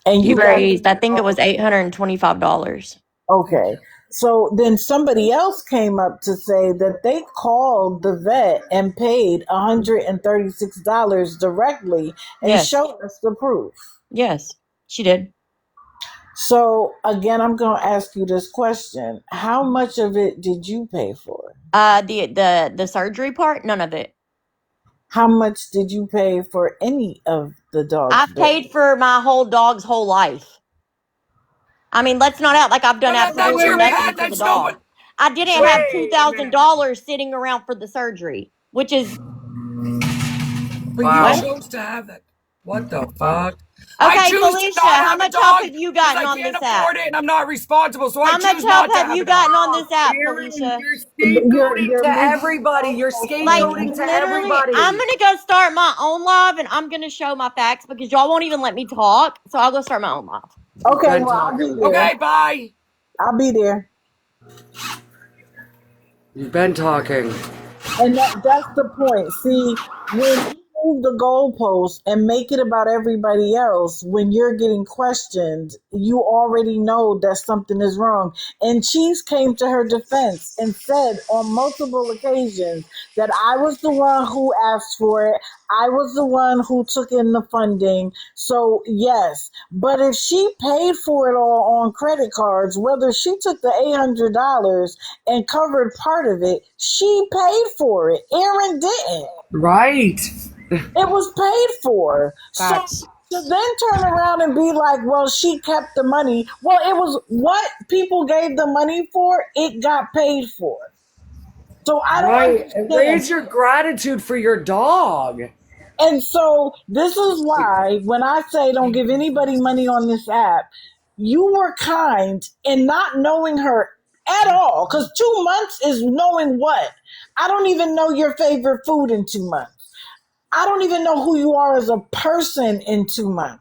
and she you got raised, I think it was $825. okay. So then somebody else came up to say that they called the vet and paid $136 directly and Yes. showed us the proof. Yes, she did. So again, I'm going to ask you this question: how much of it did you pay for? The surgery part, none of it. How much did you pay for any of the dog's I've bills? paid for my whole dog's whole life. I mean, let's not act like I've done But that's absolutely your nothing pet. for the That's nobody. dog. I didn't have two Wait a thousand minute. dollars sitting around for the surgery, which is But you Wow. what? chose to have that. What the fuck? I Okay, choose to Felicia, not how have a much help dog have you because gotten I on can't this app? afford it and I'm not responsible. So I How much choose help not to have have you a dog. gotten on Oh, this app, Erin, Felicia? you're You're scapegoating to making everybody. You're Like scapegoating to literally, I'm everybody. gonna go start my own live and I'm gonna show my facts because y'all won't even let me talk. So I'll go start my own live. You've okay. been Well, I'll be talking. there. Okay, bye. I'll be there. You've been talking. And that's the point. See, when you move the goalpost and make it about everybody else, when you're getting questioned, you already know that something is wrong. And Cheese came to her defense and said on multiple occasions that I was the one who asked for it. I was the one who took in the funding. So, yes. But if she paid for it all on credit cards, whether she took the $800 and covered part of it, she paid for it. Erin didn't. Right. It was paid for. So Facts. to then turn around and be like, well, she kept the money. Well, it was what people gave the money for, it got paid for. So I don't Right. And understand. raise your gratitude for your dog. And so this is why when I say don't give anybody money on this app, you were kind in not knowing her at all. Because 2 months is knowing what? I don't even know your favorite food in 2 months. I don't even know who you are as a person in 2 months.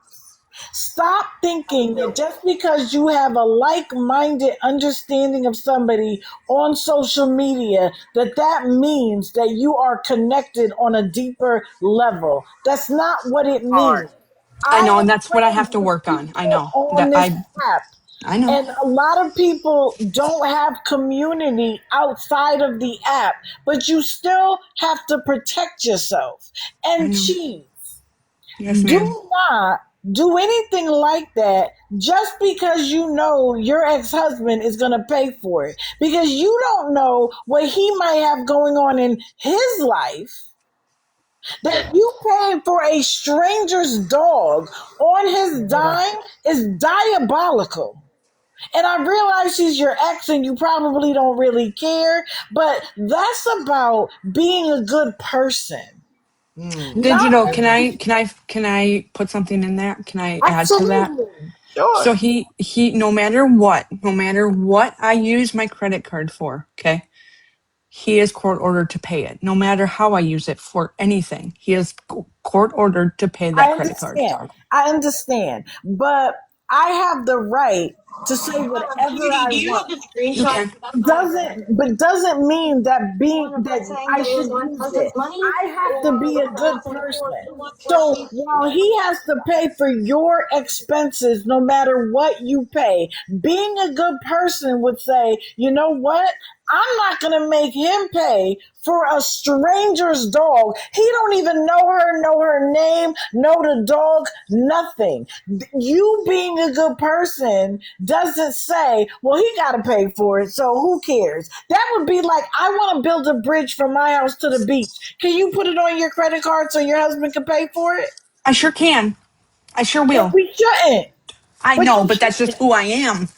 Stop thinking that just because you have a like-minded understanding of somebody on social media, that that means that you are connected on a deeper level. That's not what it means. I I know, am and that's what I have friends to with work on. I people know on that this app. I know. And a lot of people don't have community outside of the app, but you still have to protect yourself. I And know. cheese. Yes, ma'am. Do not do anything like that just because you know your ex-husband is going to pay for it. Because you don't know what he might have going on in his life, that you paying for a stranger's dog on his dime is diabolical. And I realize she's your ex and you probably don't really care, but that's about being a good person. Not Digital, making can I put something in there? Can I add to that? absolutely. So Sure. he no matter what I use my credit card for, okay? He is court ordered to pay it. No matter how I use it for anything. He is court ordered to pay I that credit card. understand. I understand. But I have the right to say whatever Cutie, I do you have want. the You screenshot? can. Doesn't mean that You being want to quit that saying I that it was should my use it. cousin's money? I have to Or be a what good about the person. what So she while he has to pay for your expenses no matter what you pay, being a good person would say, you know what? I'm not going to make him pay for a stranger's dog. He don't even know her name, know the dog, nothing. You being a good person doesn't say, well, he got to pay for it, so who cares? That would be like, I want to build a bridge from my house to the beach. Can you put it on your credit card so your husband can pay for it? I sure can. I sure And will. we shouldn't. I But know, you but that's just shouldn't. who I am.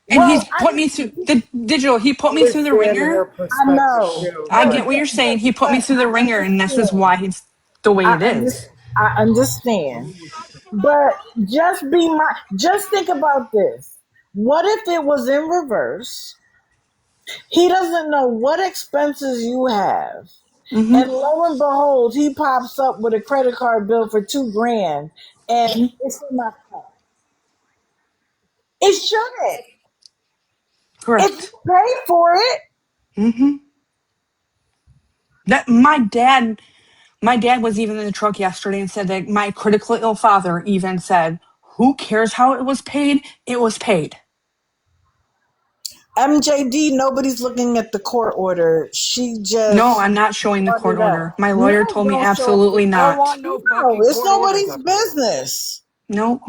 And he's Well, put me through the digital. He put me through the Understand ringer. her I perspective know. too. I get But what you're saying. He put me through the I ringer, and this is understand. why it's the way I, it under, is. I understand. But just think about this. What if it was in reverse? He doesn't know what expenses you have. Hmm. And lo and behold, he pops up with a credit card bill for 2 grand and it's in my car. It shouldn't. If you Correct. pay for it, Hmm. That my dad was even in the truck yesterday and said that my critically ill father even said, "Who cares how it was paid? It was paid." MJD, nobody's looking at the court order. She No, just I'm not showing the brought court it up. order. My No, lawyer told me don't show. absolutely I don't not. want no No, fucking it's court orders nobody's up here. business. Nope.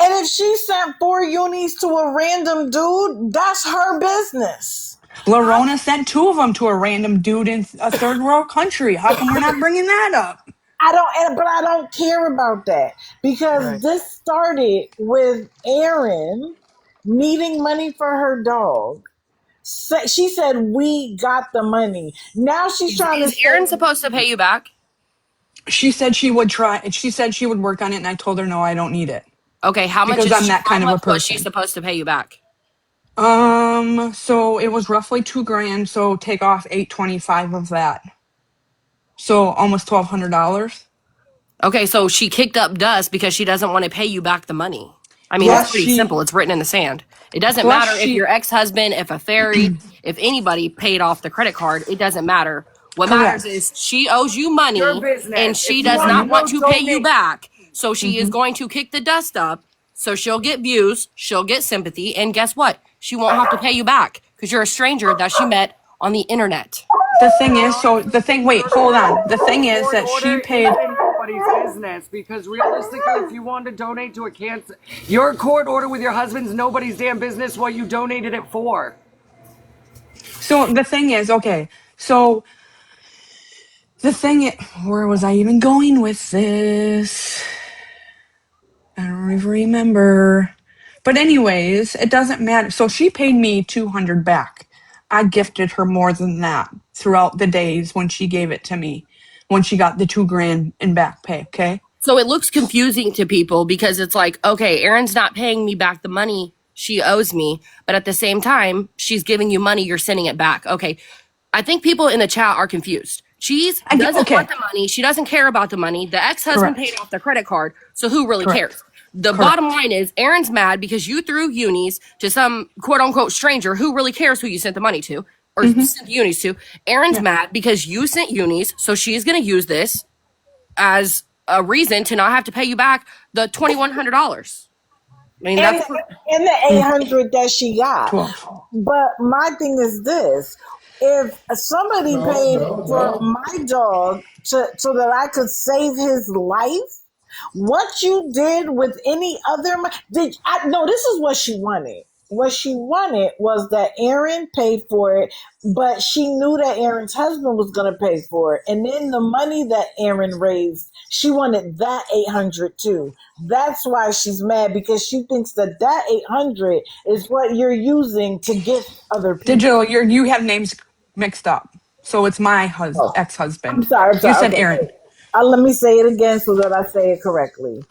And if she sent 4 unis to a random dude, that's her business. Larona sent 2 of them to a random dude in a third world country. How come we're not bringing that up? But I don't care about that because Right. this started with Erin needing money for her dog. She said we got the money. Now she's trying to Is Erin say supposed to pay you back? She said she would try. She said she would work on it, and I told her no, I don't need it Okay, because I'm that how kind of a much was she person. supposed to pay you back? So it was roughly 2 grand. So take off 825 of that. So almost $1,200. Okay, so she kicked up dust because she doesn't want to pay you back the money. I mean, it's Plus pretty she, simple. It's written in the sand. It doesn't plus matter if she, your ex-husband, if a fairy, if anybody paid off the credit card, it doesn't matter. What matters correct. is she owes you Your money and business. she If you does want to not want go to pay you donate, back. So she is going to kick the dust up. So she'll get views, she'll get sympathy, and guess what? She won't have to pay you back because you're a stranger that she met on the internet. The thing is, so the thing. Wait, hold on. The thing your is court that she order paid. isn't nobody's business because realistically, if you want to donate to a cancer, your court order with your husband's nobody's damn business what you donated it for. So the thing is, okay. So the thing is, where was I even going with this? I don't even remember. But anyways, it doesn't matter. So she paid me 200 back. I gifted her more than that throughout the days when she gave it to me, when she got the 2 grand in back pay. Okay. So it looks confusing to people because it's like, okay, Erin's not paying me back the money she owes me, but at the same time, she's giving you money, you're sending it back. Okay. I think people in the chat are confused. Cheese doesn't want Okay. the money. She doesn't care about the money. The ex-husband paid Correct. off the credit card. So who really Correct. cares? The bottom Correct. line is Erin's mad because you threw unis to some quote unquote stranger who really cares who you sent the money to or Mm-hmm. sent the unis to. Erin's Yeah. mad because you sent unis. So she's going to use this as a reason to not have to pay you back the $2,100. I mean, and that's and the 800 that she got. 12. But my thing is this: if somebody paid for my dog so that I could save his life, what you did with any other did I no, this is what she wanted. What she wanted was that Erin paid for it, but she knew that Erin's husband was going to pay for it. And then the money that Erin raised, she wanted that 800 too. That's why she's mad because she thinks that 800 is what you're using to gift other people. Digital, you have names mixed up. So it's my Oh, I'm ex-husband. sorry. I'm You sorry. said Okay, Aaron. wait. Let me say it again so that I say it correctly.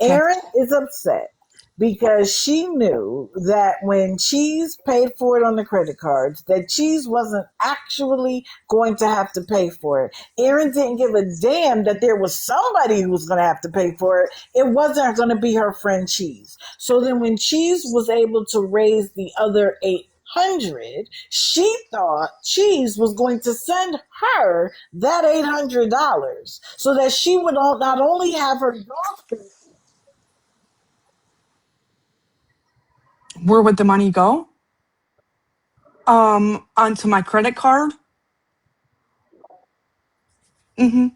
Okay. Erin is upset because she knew that when Cheese paid for it on the credit cards, that Cheese wasn't actually going to have to pay for it. Erin didn't give a damn that there was somebody who was going to have to pay for it. It wasn't going to be her friend Cheese. So then when Cheese was able to raise the other 800, she thought Cheese was going to send her that $800 so that she would not only have her dog. Where would the money go? Onto my credit card. Mm-hmm.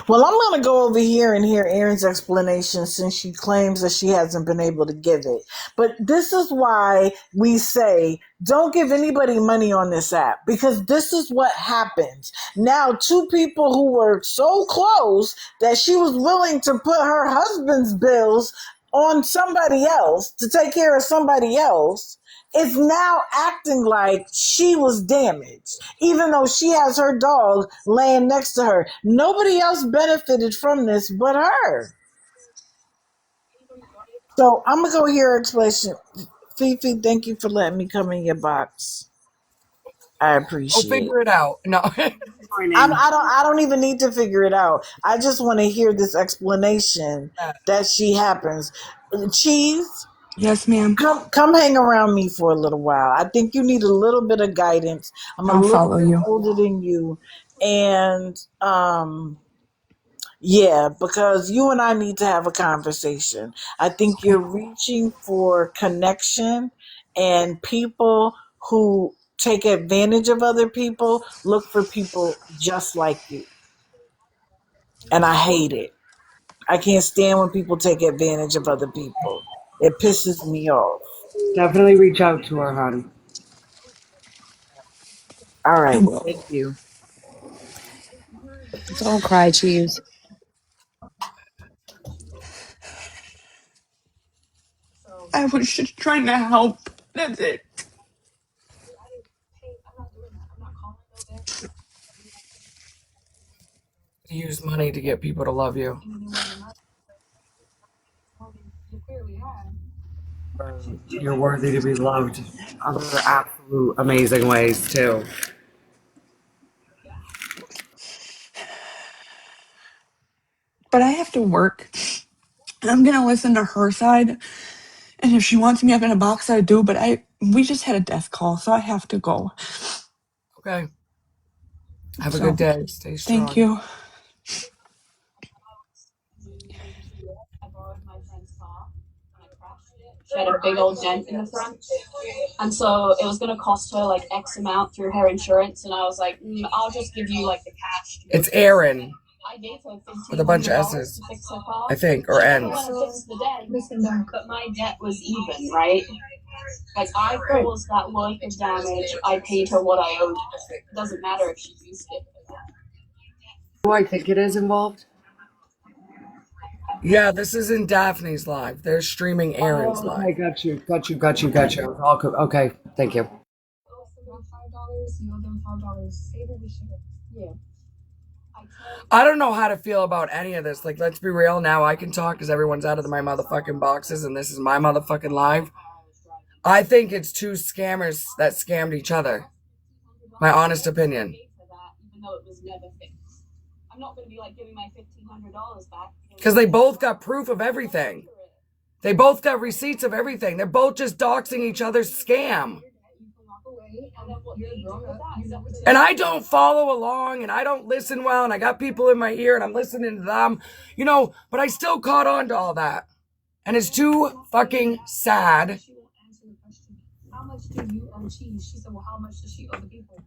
Well, I'm going to go over here and hear Erin's explanation since she claims that she hasn't been able to give it. But this is why we say don't give anybody money on this app because this is what happens. Now, two people who were so close that she was willing to put her husband's bills on somebody else to take care of somebody else is now acting like she was damaged, even though she has her dog laying next to her. Nobody else benefited from this but her. So I'm gonna go hear her explanation. Fifi, thank you for letting me come in your box. I I'll appreciate it. figure it out. No. I don't even need to figure it out. I just want to hear this explanation that she happens. Cheese, Yes, ma'am. come hang around me for a little while. I think you need a little bit of guidance. I'm a I'll little follow bit you. older than you, and yeah, because you and I need to have a conversation. I think Okay. you're reaching for connection, and people who take advantage of other people look for people just like you, and I hate it. I can't stand when people take advantage of other people. It pisses me off. Definitely reach out to her, hon. All I right. will. Thank you. Don't cry, cheese. I was just trying to help. That's it. Use money to get people to love you. You're worthy to be loved. Other absolute amazing ways, too. But I have to work. And I'm gonna listen to her side. And if she wants me up in a box, I do. But we just had a death call, so I have to go. Okay. Have a So, good day. Stay thank strong. you. She had a big old dent in the front. And so it was going to cost her like X amount through her insurance. And I was like, I'll just give you like the cash. It's Erin I gave her with a bunch of $1,500 S's, to fix her car. I think, or She N's. wanted to fix the dent, but my debt was even, right? Like I caused that worth of damage. I paid her what I owed. It doesn't matter if she used it. Who I think it is involved? Yeah, this is in Daphne's live. They're streaming Erin's live. Okay, got you. All okay, thank you. $5, you owe them $5. Say that we should. Yeah. I don't know how to feel about any of this. Like, let's be real. Now I can talk because everyone's out of my motherfucking boxes and this is my motherfucking live. I think it's two scammers that scammed each other. My honest opinion. Even though it was never fixed. I'm not going to be like giving my $1,500 back. Because they both got proof of everything. They both got receipts of everything. They're both just doxing each other's scam. And I don't follow along and I don't listen well and I got people in my ear and I'm listening to them, you know, but I still caught on to all that. And it's too fucking sad. How much do you owe Cheese? She said, well, how much does she owe the people?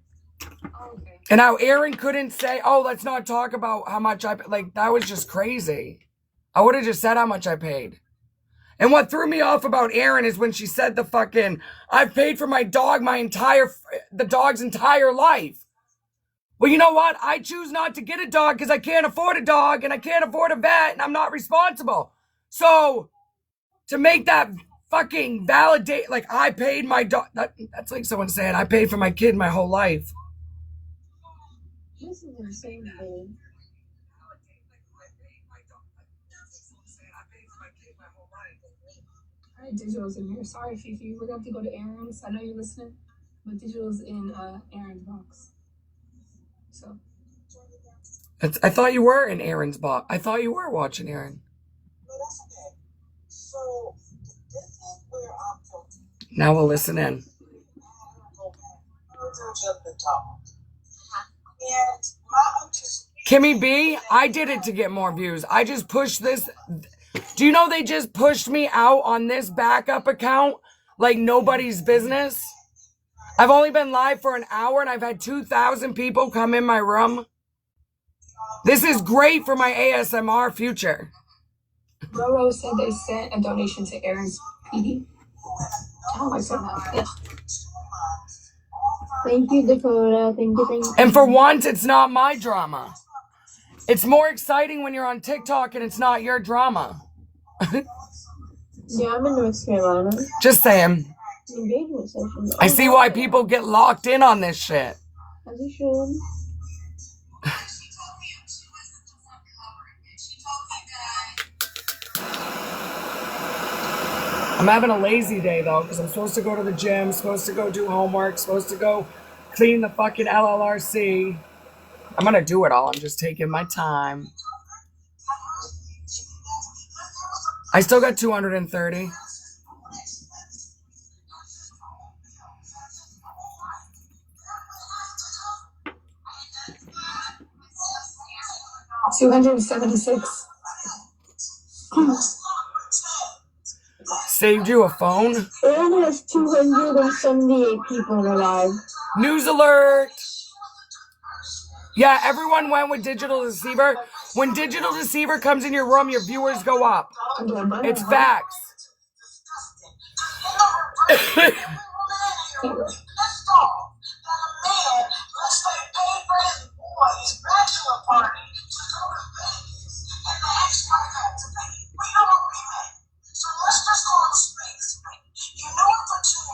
Oh, okay. And now Erin couldn't say, oh, let's not talk about how much I, like, that was just crazy. I would have just said how much I paid. And what threw me off about Erin is when she said the fucking, I've paid for my dog the dog's entire life. Well, you know what? I choose not to get a dog because I can't afford a dog and I can't afford a vet and I'm not responsible. So to make that fucking validate, like I paid my dog, that's like someone saying I paid for my kid my whole life. This is insane, man. Alright, Digital's in here. Sorry, Fifi. We're going to have to go to Erin's. I know you're listening, but Digital's in Erin's box. So. I thought you were in Erin's box. I thought you were watching Erin. No, that's okay. So, this is where I'm talking. Now we'll listen in. Kimmy B, I did it to get more views. I just pushed this. Do you know they just pushed me out on this backup account like nobody's business? I've only been live for an hour and I've had 2,000 people come in my room. This is great for my ASMR future. Roro said they sent a donation to Erin's PD. Oh, I said that. Yeah. Thank you, Dakota. Thank you. And for once, it's not my drama. It's more exciting when you're on TikTok and it's not your drama. Yeah, I'm in North Carolina. Just saying. Engagement session. I see why people get locked in on this shit. As you should. I'm having a lazy day though, because I'm supposed to go to the gym, supposed to go do homework, supposed to go clean the fucking LLRC. I'm gonna do it all. I'm just taking my time. I still got 230. $276. Saved you a phone? Erin has 278 people alive. News alert! Yeah, everyone went with Digital Deceiver. When Digital Deceiver comes in your room, your viewers go up. It's facts.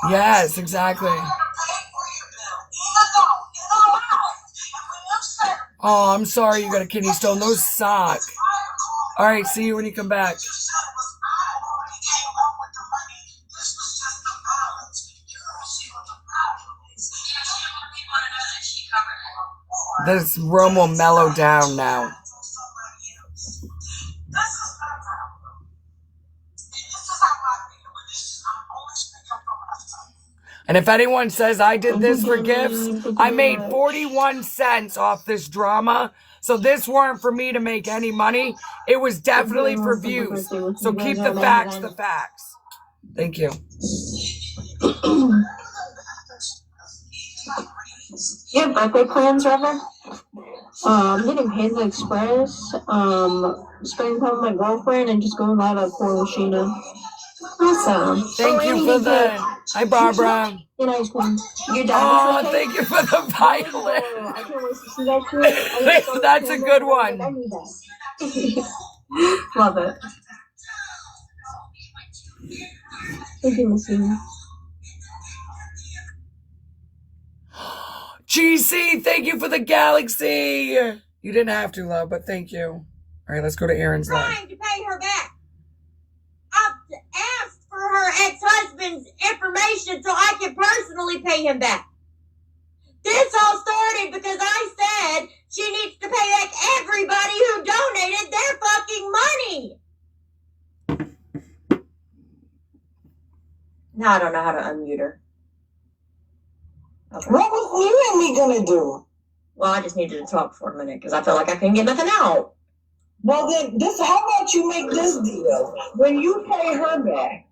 Yes, exactly. Oh, I'm sorry you got a kidney stone. Those suck. All right, see you when you come back. This room will mellow down now. And if anyone says I did this for gifts, I made 41 cents off this drama. So this weren't for me to make any money. It was definitely for views. So keep the facts the facts. Thank you. You have birthday plans, Reverend? I'm getting Panda Express, spending time with my girlfriend, and just going live at Port Sheena. Awesome. Thank you for the... Hi, Barbara. You know, your dad. Oh, thank you for the violin. I can't wait to see that shit. That's a good one. I need that. Love it. Thank you, Missy. GC, thank you for the galaxy. You didn't have to, love, but thank you. All right, let's go to Erin's live. Trying to pay her back. I've asked for her ex-husband's information so I can personally pay him back. This all started because I said she needs to pay back everybody who donated their fucking money. Now I don't know how to unmute her. Okay. What was you and me gonna do? Well, I just needed to talk for a minute because I felt like I couldn't get nothing out. Well, then, how about you make this deal? When you pay her back,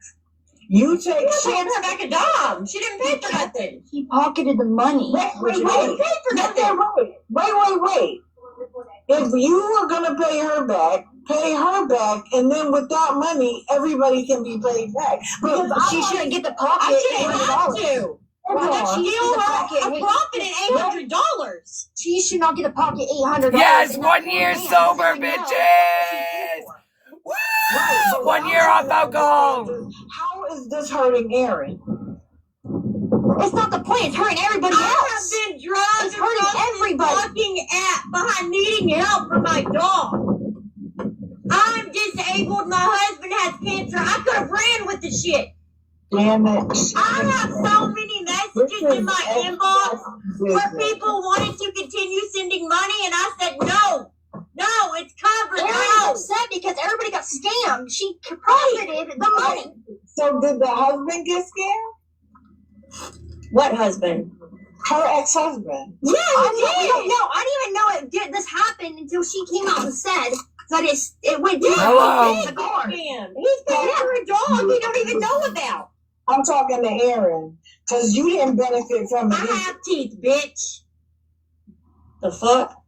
you take... You're paying her back a dime. She didn't pay for nothing. He pocketed the money. Wait. She didn't pay for nothing. Wait. If you were gonna pay her back, and then with that money, everybody can be paid back. Because she shouldn't get the pocket. I shouldn't have to. Well, She still has a profit in $800. She should not get a pocket $800. Yes, 1 year sober, bitches. Woo! 1 year off alcohol. How is this hurting Erin? It's not the point. It's hurting everybody else. I have been drugged It's hurting across everybody. this fucking app behind needing help for my dog. I'm disabled. My husband has cancer. I could have ran with the shit. Damn it. I have so many messages in my inbox where people wanted to continue sending money, and I said, no, it's covered. Erin's upset because everybody got scammed. She profited the money. So did the husband get scared? What husband? Her ex-husband. Yeah, I didn't even know this happened until she came out and said that it went down. Hello. He's paying for a dog we don't even know about. I'm talking to Erin, because you didn't benefit from it. I have teeth, bitch. The fuck?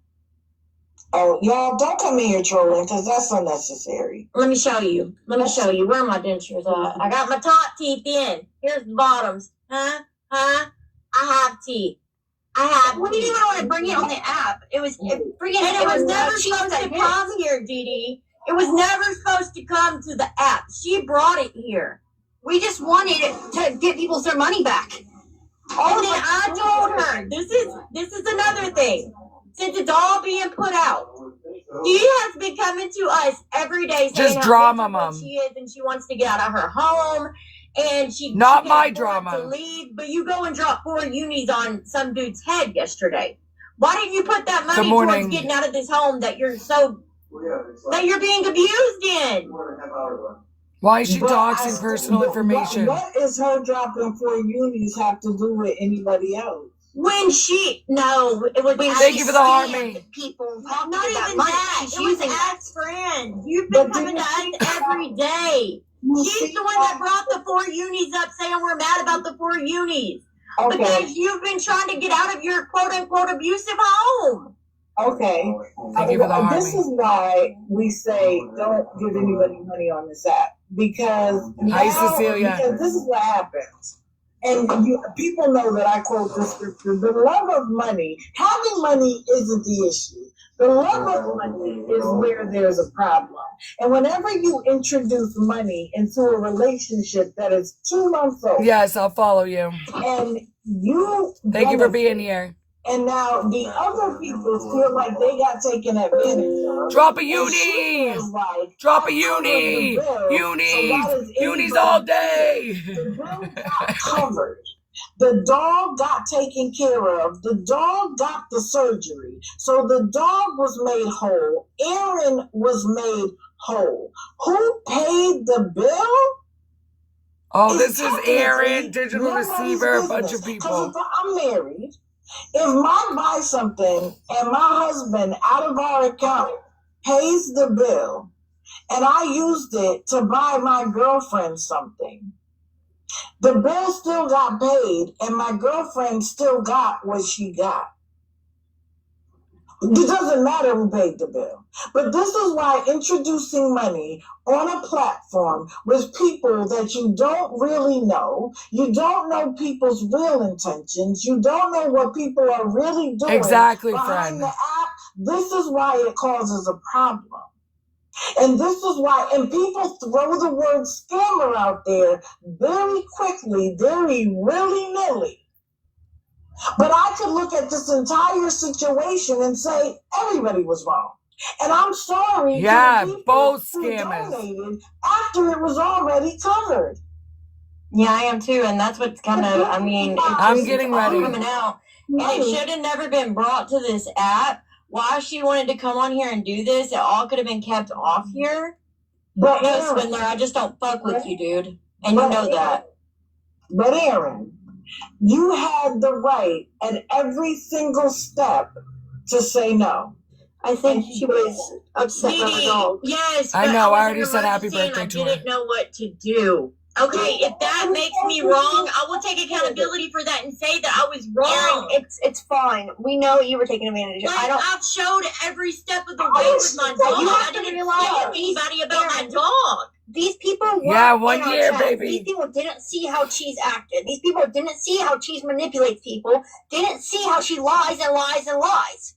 Oh, y'all, don't come in here trolling, because that's unnecessary. Let me show you. Where are my dentures at? I got my top teeth in. Here's the bottoms. Huh? I have teeth. We didn't even want to bring it on the app. It was never supposed to come here, Dee. It was never supposed to come to the app. She brought it here. We just wanted it to get people their money back. And then I told her, this is another thing. Since it's all being put out, Dee has been coming to us every day saying Just drama, Mom. she is and she wants to get out of her home. And she Not she my can't afford drama. to leave, but you go and drop 4 unis on some dude's head yesterday. Why didn't you put that money towards getting out of this home that you're being abused in? Why is she doxing personal information? What is her dropping 4 unis have to do with anybody else? It was Thank you for the army. People not even that. It was ex-friends. You've been coming to us every day. She's the one that brought the 4 unis up saying we're mad about the 4 unis. Okay. Because you've been trying to get out of your quote-unquote abusive home. Okay. Thank you for the heart. This is why we say don't give anybody money on this app. Because Hi, Cecilia. Because this is what happens. And people know that I quote the scripture. The love of money, having money isn't the issue. The love of money is where there's a problem. And whenever you introduce money into a relationship that is 2 months old. Yes, I'll follow you. And you Thank you for being here. And now the other people feel like they got taken advantage of. Drop a uni! Like, drop a uni! Unis all day! The bill got covered. The dog got taken care of. The dog got the surgery. So the dog was made whole. Erin was made whole. Who paid the bill? Oh, this is Erin, digital receiver, a bunch of people. I'm married. If I buy something and my husband out of our account pays the bill and I used it to buy my girlfriend something, the bill still got paid and my girlfriend still got what she got. It doesn't matter who paid the bill. But this is why introducing money on a platform with people that you don't really know, you don't know people's real intentions, you don't know what people are really doing behind the app, this is why it causes a problem. And this is why, and people throw the word scammer out there very quickly, very willy-nilly. But I could look at this entire situation and say everybody was wrong. And I'm sorry to the people both who scammers donated after it was already covered. Yeah, I am too, and that's what's kind of, I mean, I'm getting ready. Coming out, and it should have never been brought to this app. Why she wanted to come on here and do this, it all could have been kept off here. But no, Swindler, I just don't fuck with you, dude. And you know that. But Erin, you had the right at every single step to say no. I think she was upset about her dog. Yes, I know. I already said happy birthday to her. I didn't know what to do. Okay, if that makes me wrong, I will take accountability for that and say that I was wrong. Erin, it's fine. We know you were taking advantage of. I've showed every step of the way with my dog. I didn't tell anybody about my dog. These people weren't 1 year, baby. These people didn't see how Cheese acted. These people didn't see how Cheese manipulates people. Didn't see how she lies and lies and lies.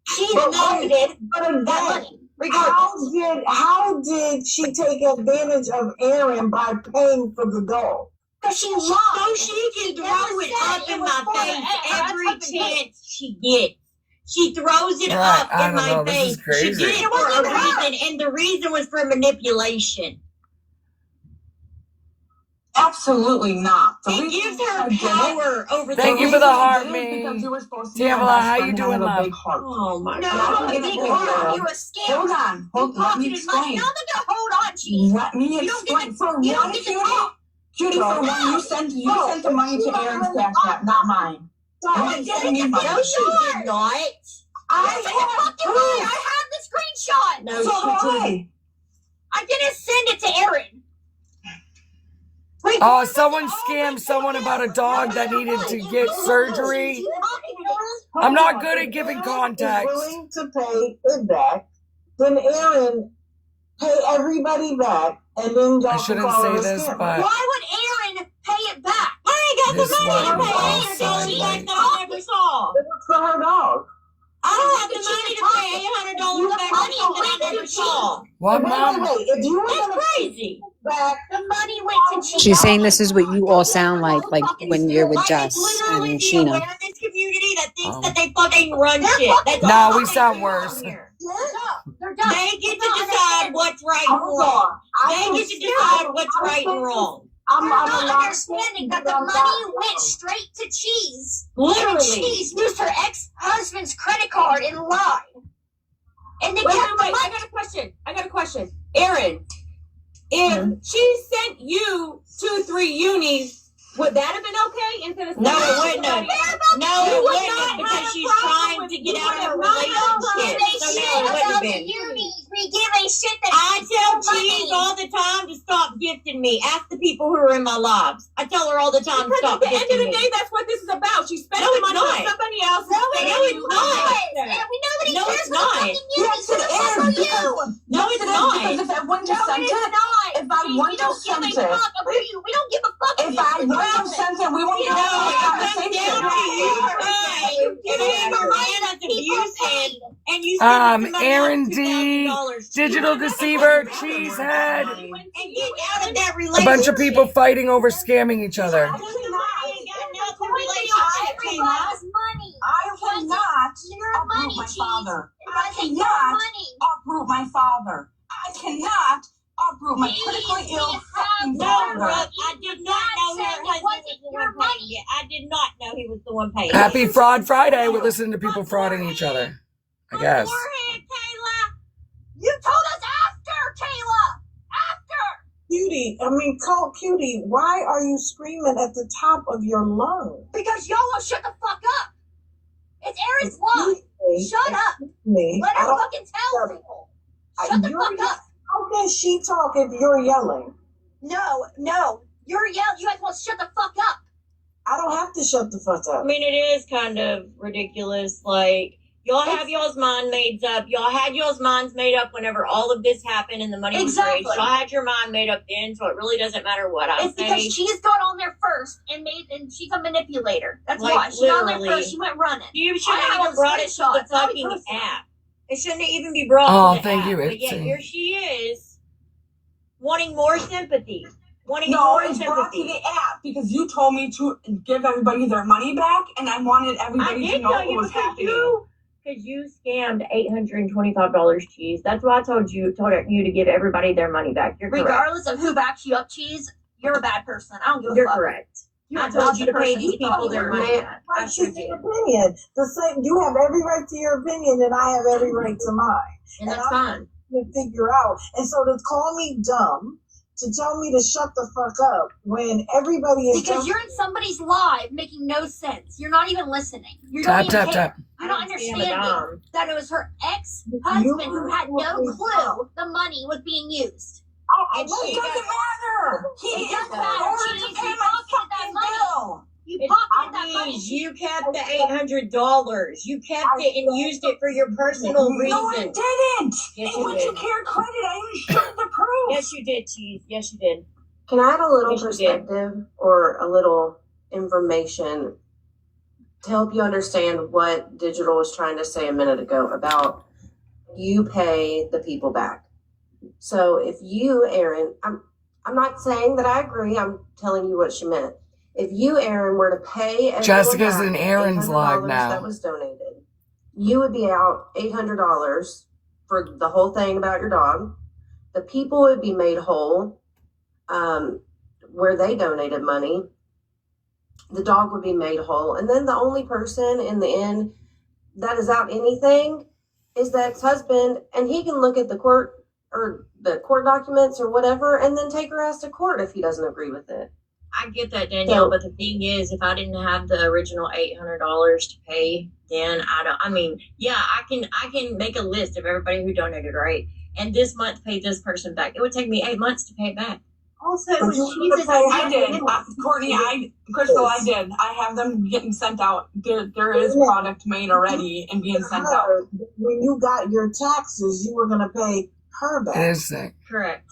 She inherited that money. Regardless. How did she take advantage of Erin by paying for the dog? Because she lied. So she can throw it up in my face every chance she gets. She throws it up in my face. She did it for a reason, and the reason was for manipulation. Absolutely not. It gives her power over the Thank you for the heart, me. Tamala, how you doing, love? Oh my God. No, you're a scam. Hold on. Let me explain. Hold on, Cheese. Let me explain. For one, Judy, for one, you sent the money to Erin's cash app, not mine. No, she did not. I have the screenshot. No, she didn't. I didn't send it to Erin. Oh, someone scammed someone about a dog that needed to get surgery. I'm not good at giving context. Willing to pay it back, then Erin pay everybody back, and then I shouldn't say this, but why would Erin pay it back? I ain't got the money to pay $800 that I never saw. It was for her dog. I don't have the money to pay $800 back that I never saw. What, Mom? Wait. If you were That's crazy. back, the money went to Cheese. She's saying this is what you all sound like when you're with Jess literally and the Sheena. awareness community that thinks that they fucking run shit. That's No, all we they sound do worse. here. They're done. They get to decide what's right and wrong. They get to decide what's right and wrong. I'm not understanding that the money went straight to Cheese. Literally. And Cheese used her ex-husband's credit card and lied. And they kept the money. I got a question. Erin, if she sent you 2-3 unis, would that have been okay instead of no, it wouldn't have. No, it wouldn't have because she's trying to get out of a relationship. So no, it wouldn't have been. We give a shit that I tell Cheese all the time to stop gifting me. Ask the people who are in my lives. I tell her all the time to stop gifting me. At the end of the day, that's what this is about. She spent No, the it's money not. on somebody else. No, it's not. Nobody No, cares it's for not. fucking you. Yes, They it care for is. you. No, it's not. Because if everyone just sent it, if I We wouldn't have don't give sent a it, fuck about you. We don't give a fuck if I wouldn't have sent it, we wouldn't No, have it this comes conversation. down to you crying and your man is abusive and you send somebody Aaron else D, $2,000. Digital Deceiver, Cheesehead, And get out of that a relationship. bunch of people fighting over scamming each other. Everybody's money. I cannot uproot my father. I cannot uproot my father. I cannot uproot my critically ill fucking No, father. Brooke, I did not know her husband was the one paying it. I did not know he was the one paying it. Happy Fraud Friday. We're listening to people frauding each other, I guess. Beforehand, Kayla. You told us after, Kayla. After. Cutie, Cutie, why are you screaming at the top of your lungs? Because y'all will shut the fuck up. It's Erin's vlog. Shut up. Let her fucking tell people. Shut the fuck up. How can she talk if you're yelling? No. You're yelling. You guys want to shut the fuck up. I don't have to shut the fuck I up. mean, it is kind of ridiculous. Like, y'all have y'all's mind made up. Y'all had y'all's minds made up whenever all of this happened and the money was raised. Y'all had your mind made up then, so it really doesn't matter what I It's say. because she's got on there first and she's a manipulator. That's Like, why. She got on there literally. first. She went running. You I shouldn't have have even brought it to the screenshots. Not fucking personal. app. It shouldn't even be brought Oh, to the thank app. you, But yet Itsy. here she is, wanting more sympathy. Wanting No, more it's brought to sympathy. the app because you told me to give everybody their money back, and I wanted I everybody to did know tell what you was because happening. because you scammed $825 Cheese. That's why I told you to give everybody their money back. You're correct. Regardless of who backs you up, Cheese, you're a bad person. I don't give a You're fuck. correct. You're I not told you the to pay person these you thought people you their were. money back. I Right, sure it's did. your opinion. The same, you have every right to your opinion, and I have every right to mine. And that's I'm fine. trying to figure out. And so to call me dumb, to tell me to shut the fuck up when everybody is Because you're in somebody's live making no sense. You're not even listening. You Tap, don't even tap, care. tap. You're not I didn't scam a understanding dime. that it was her ex-husband who had no clue the money was being used. And It she doesn't matter. He It is doesn't in matter. order She to needs pay to my pocket that fucking money. bill. You It pocketed that money. means you kept the $800. You kept it and used it for your personal No, I reasons. didn't. Yes, And you would you did. care credit? I even showed the proof. Yes, you did, Cheese. Yes, you did. Can I add a little Yes, you did. perspective or a little information to help you understand what Digital was trying to say a minute ago about you pay the people back? So if you, Erin, I'm not saying that I agree. I'm telling you what she meant. If you, Erin, were to pay everyone Jessica's back in the Erin's live $800 now. that was donated, you would be out $800 for the whole thing about your dog. The people would be made whole where they donated money. The dog would be made whole. And then the only person in the end that is out anything is the ex-husband, and he can look at the court documents or whatever and then take her ass to court if he doesn't agree with it. I get that, Danielle, but the thing is, if I didn't have the original $800 to pay, then I can make a list of everybody who donated, right? And this month pay this person back. It would take me 8 months to pay it back. Also, But you Cheese's I did. Courtney, Crystal, I did. I have them getting sent out. There is product made already and being sent out. When you got your taxes, you were going to pay her back. It is sick. Correct.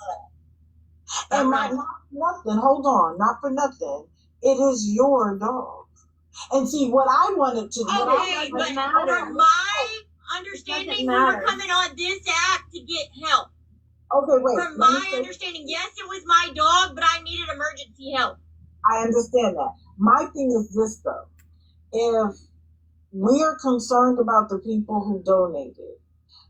And not for nothing. Hold on, not for nothing. It is your dog. And see, what I wanted to do. Okay, but from my understanding, we were coming on this app to get help. Okay, wait. From my understanding, yes, it was my dog, but I needed emergency help. I understand that. My thing is this, though. If we are concerned about the people who donated,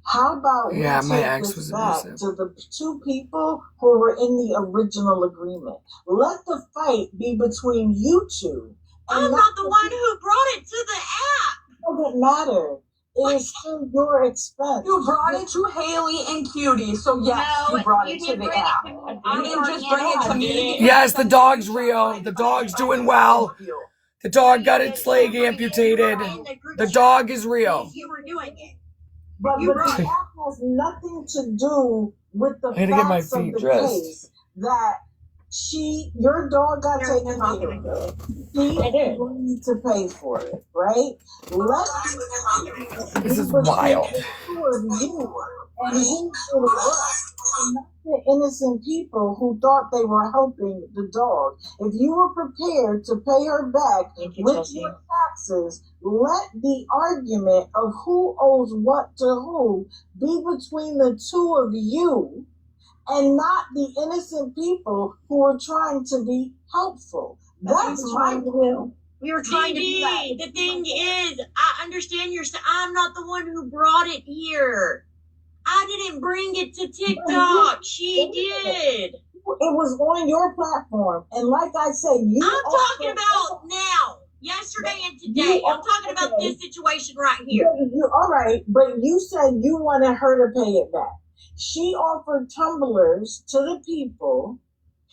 how about we Yeah, my take ex this was back abusive. to the two people who were in the original agreement? Let the fight be between you two. I'm not the one who brought it to the app. It doesn't matter. It is still your expense. You brought it to Haley and Cutie, so yes, No, you brought you it to didn't the bring it app. to me. You didn't just bring it to me. Yes, the dog's real. The dog's doing well. The dog got its leg amputated. The dog is real. You were doing it. But the app has nothing to do with the I gotta get my facts of feet the dressed. case that your dog got taken care of. She agreed to pay for it, right? This is wild. Two of you and who it was, and not the innocent people who thought they were helping the dog. If you were prepared to pay her back with your taxes, let the argument of who owes what to who be between the two of you and not the innocent people who are trying to be helpful. That's my view. We were trying to do that. The thing is, I understand I'm not the one who brought it here. I didn't bring it to TikTok. She did. It was on your platform. And like I said, I'm talking about now. Yesterday and today. I'm talking about this situation right here. All right, but you said you wanted her to pay it back. She offered tumblers to the people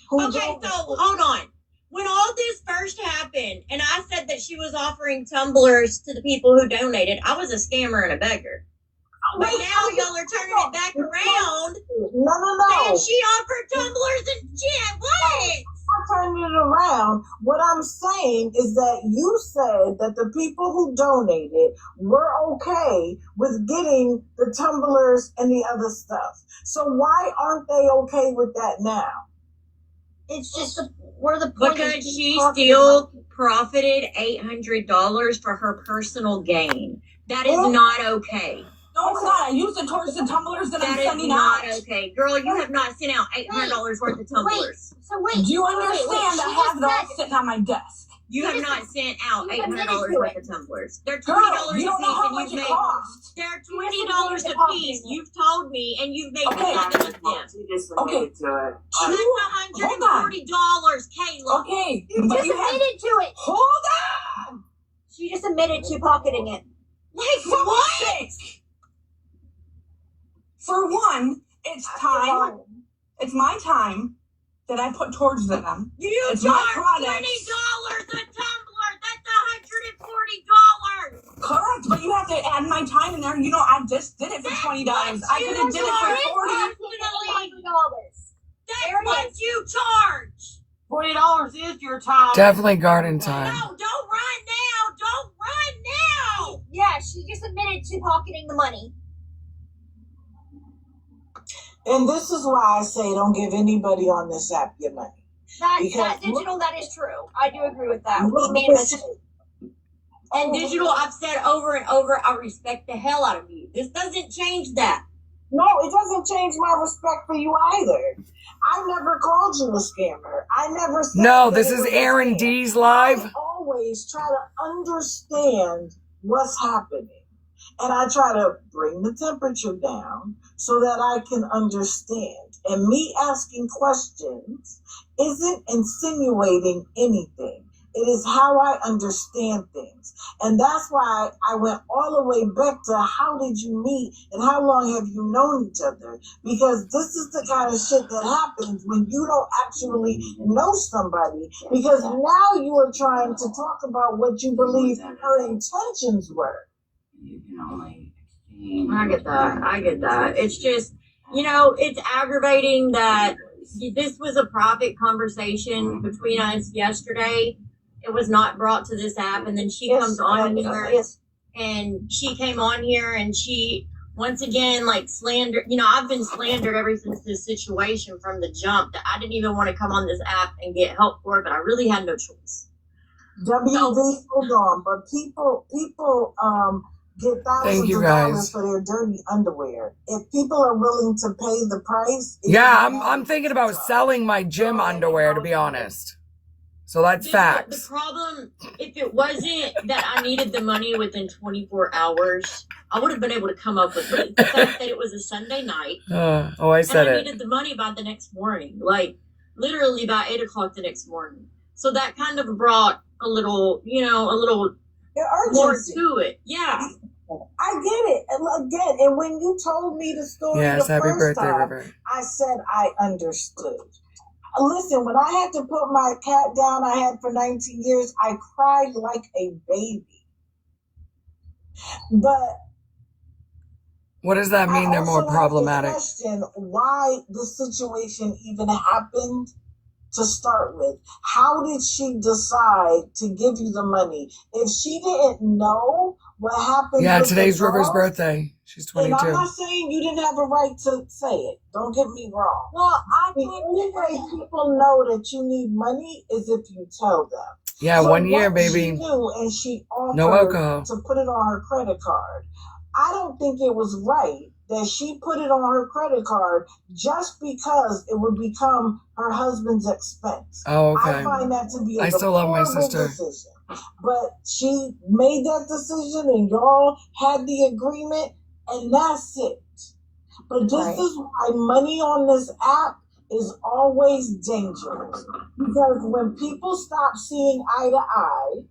who... Okay, so hold on. When all this first happened, and I said that she was offering tumblers to the people who donated, I was a scammer and a beggar. But now y'all are turning it back around. No. And she offered tumblers and shit. What? I'm turning it around. What I'm saying is that you said that the people who donated were okay with getting the tumblers and the other stuff. So why aren't they okay with that now? It's just where the point because she still profited $800 for her personal gain. That is not okay. No, it's not. I used it towards the tumblers that I'm sending out. That is not okay. Girl, you have not sent out $800 worth of tumblers. Do you understand I have it all sitting on my desk? You have not sent out $800 worth of tumblers. They're $20 a piece, and you've made. They're $20 a piece. You've told me, and you've made nothing with them. Okay. That's $140, Kayla. Okay. You just admitted to it. Hold on. She just admitted to pocketing it. Like what? For one, it's time. It's my time that I put towards them. You it's charge my $20 a tumbler. That's $140. Correct, but you have to add my time in there. You know, I just did it for $20. I could have did it for $40. That's what you charge. $20 is your time. Definitely garden time. No, don't run now. Don't run now. Yeah, she just admitted to pocketing the money. And this is why I say don't give anybody on this app your money. That digital, that is true. I do agree with that. We made a mistake. And digital, I've said over and over, I respect the hell out of you. This doesn't change that. No, it doesn't change my respect for you either. I never called you a scammer. I never said no, this is Erin D's live. I always try to understand what's happening. And I try to bring the temperature down so that I can understand. And me asking questions isn't insinuating anything. It is how I understand things. And that's why I went all the way back to how did you meet and how long have you known each other? Because this is the kind of shit that happens when you don't actually know somebody. Because now you are trying to talk about what you believe her intentions were. I get that. It's just, it's aggravating that this was a private conversation between us yesterday. It was not brought to this app, and then she comes on here, and she came on here, and she once again slandered. I've been slandered ever since this situation from the jump that I didn't even want to come on this app and get help for it, but I really had no choice. WV, hold on, but people get thousands of dollars for their dirty underwear. If people are willing to pay the price, I'm thinking about selling my gym underwear, to be honest. So that's facts. The problem, if it wasn't that I needed the money within 24 hours, I would have been able to come up with it. The fact that it was a Sunday night. I said and I needed the money by the next morning, literally by 8 o'clock the next morning. So that kind of brought a little more to it. Yeah. I get it. And when you told me the story the first time, I said I understood. Listen, when I had to put my cat down I had for 19 years, I cried like a baby. But What does that mean? They're more problematic. I also have to question why this situation even happened to start with. How did she decide to give you the money? If she didn't know what happened, yeah, today's River's birthday. She's 22. And I'm not saying you didn't have a right to say it. Don't get me wrong. Well, the only way people know that you need money is if you tell them. Yeah, so 1 year, what baby. She knew, and she offered no alcohol to put it on her credit card. I don't think it was right that she put it on her credit card just because it would become her husband's expense. Oh, okay. I find that to be I still love my sister. decision. But she made that decision and y'all had the agreement and that's it. But this is why money on this app is always dangerous. Because when people stop seeing eye to eye,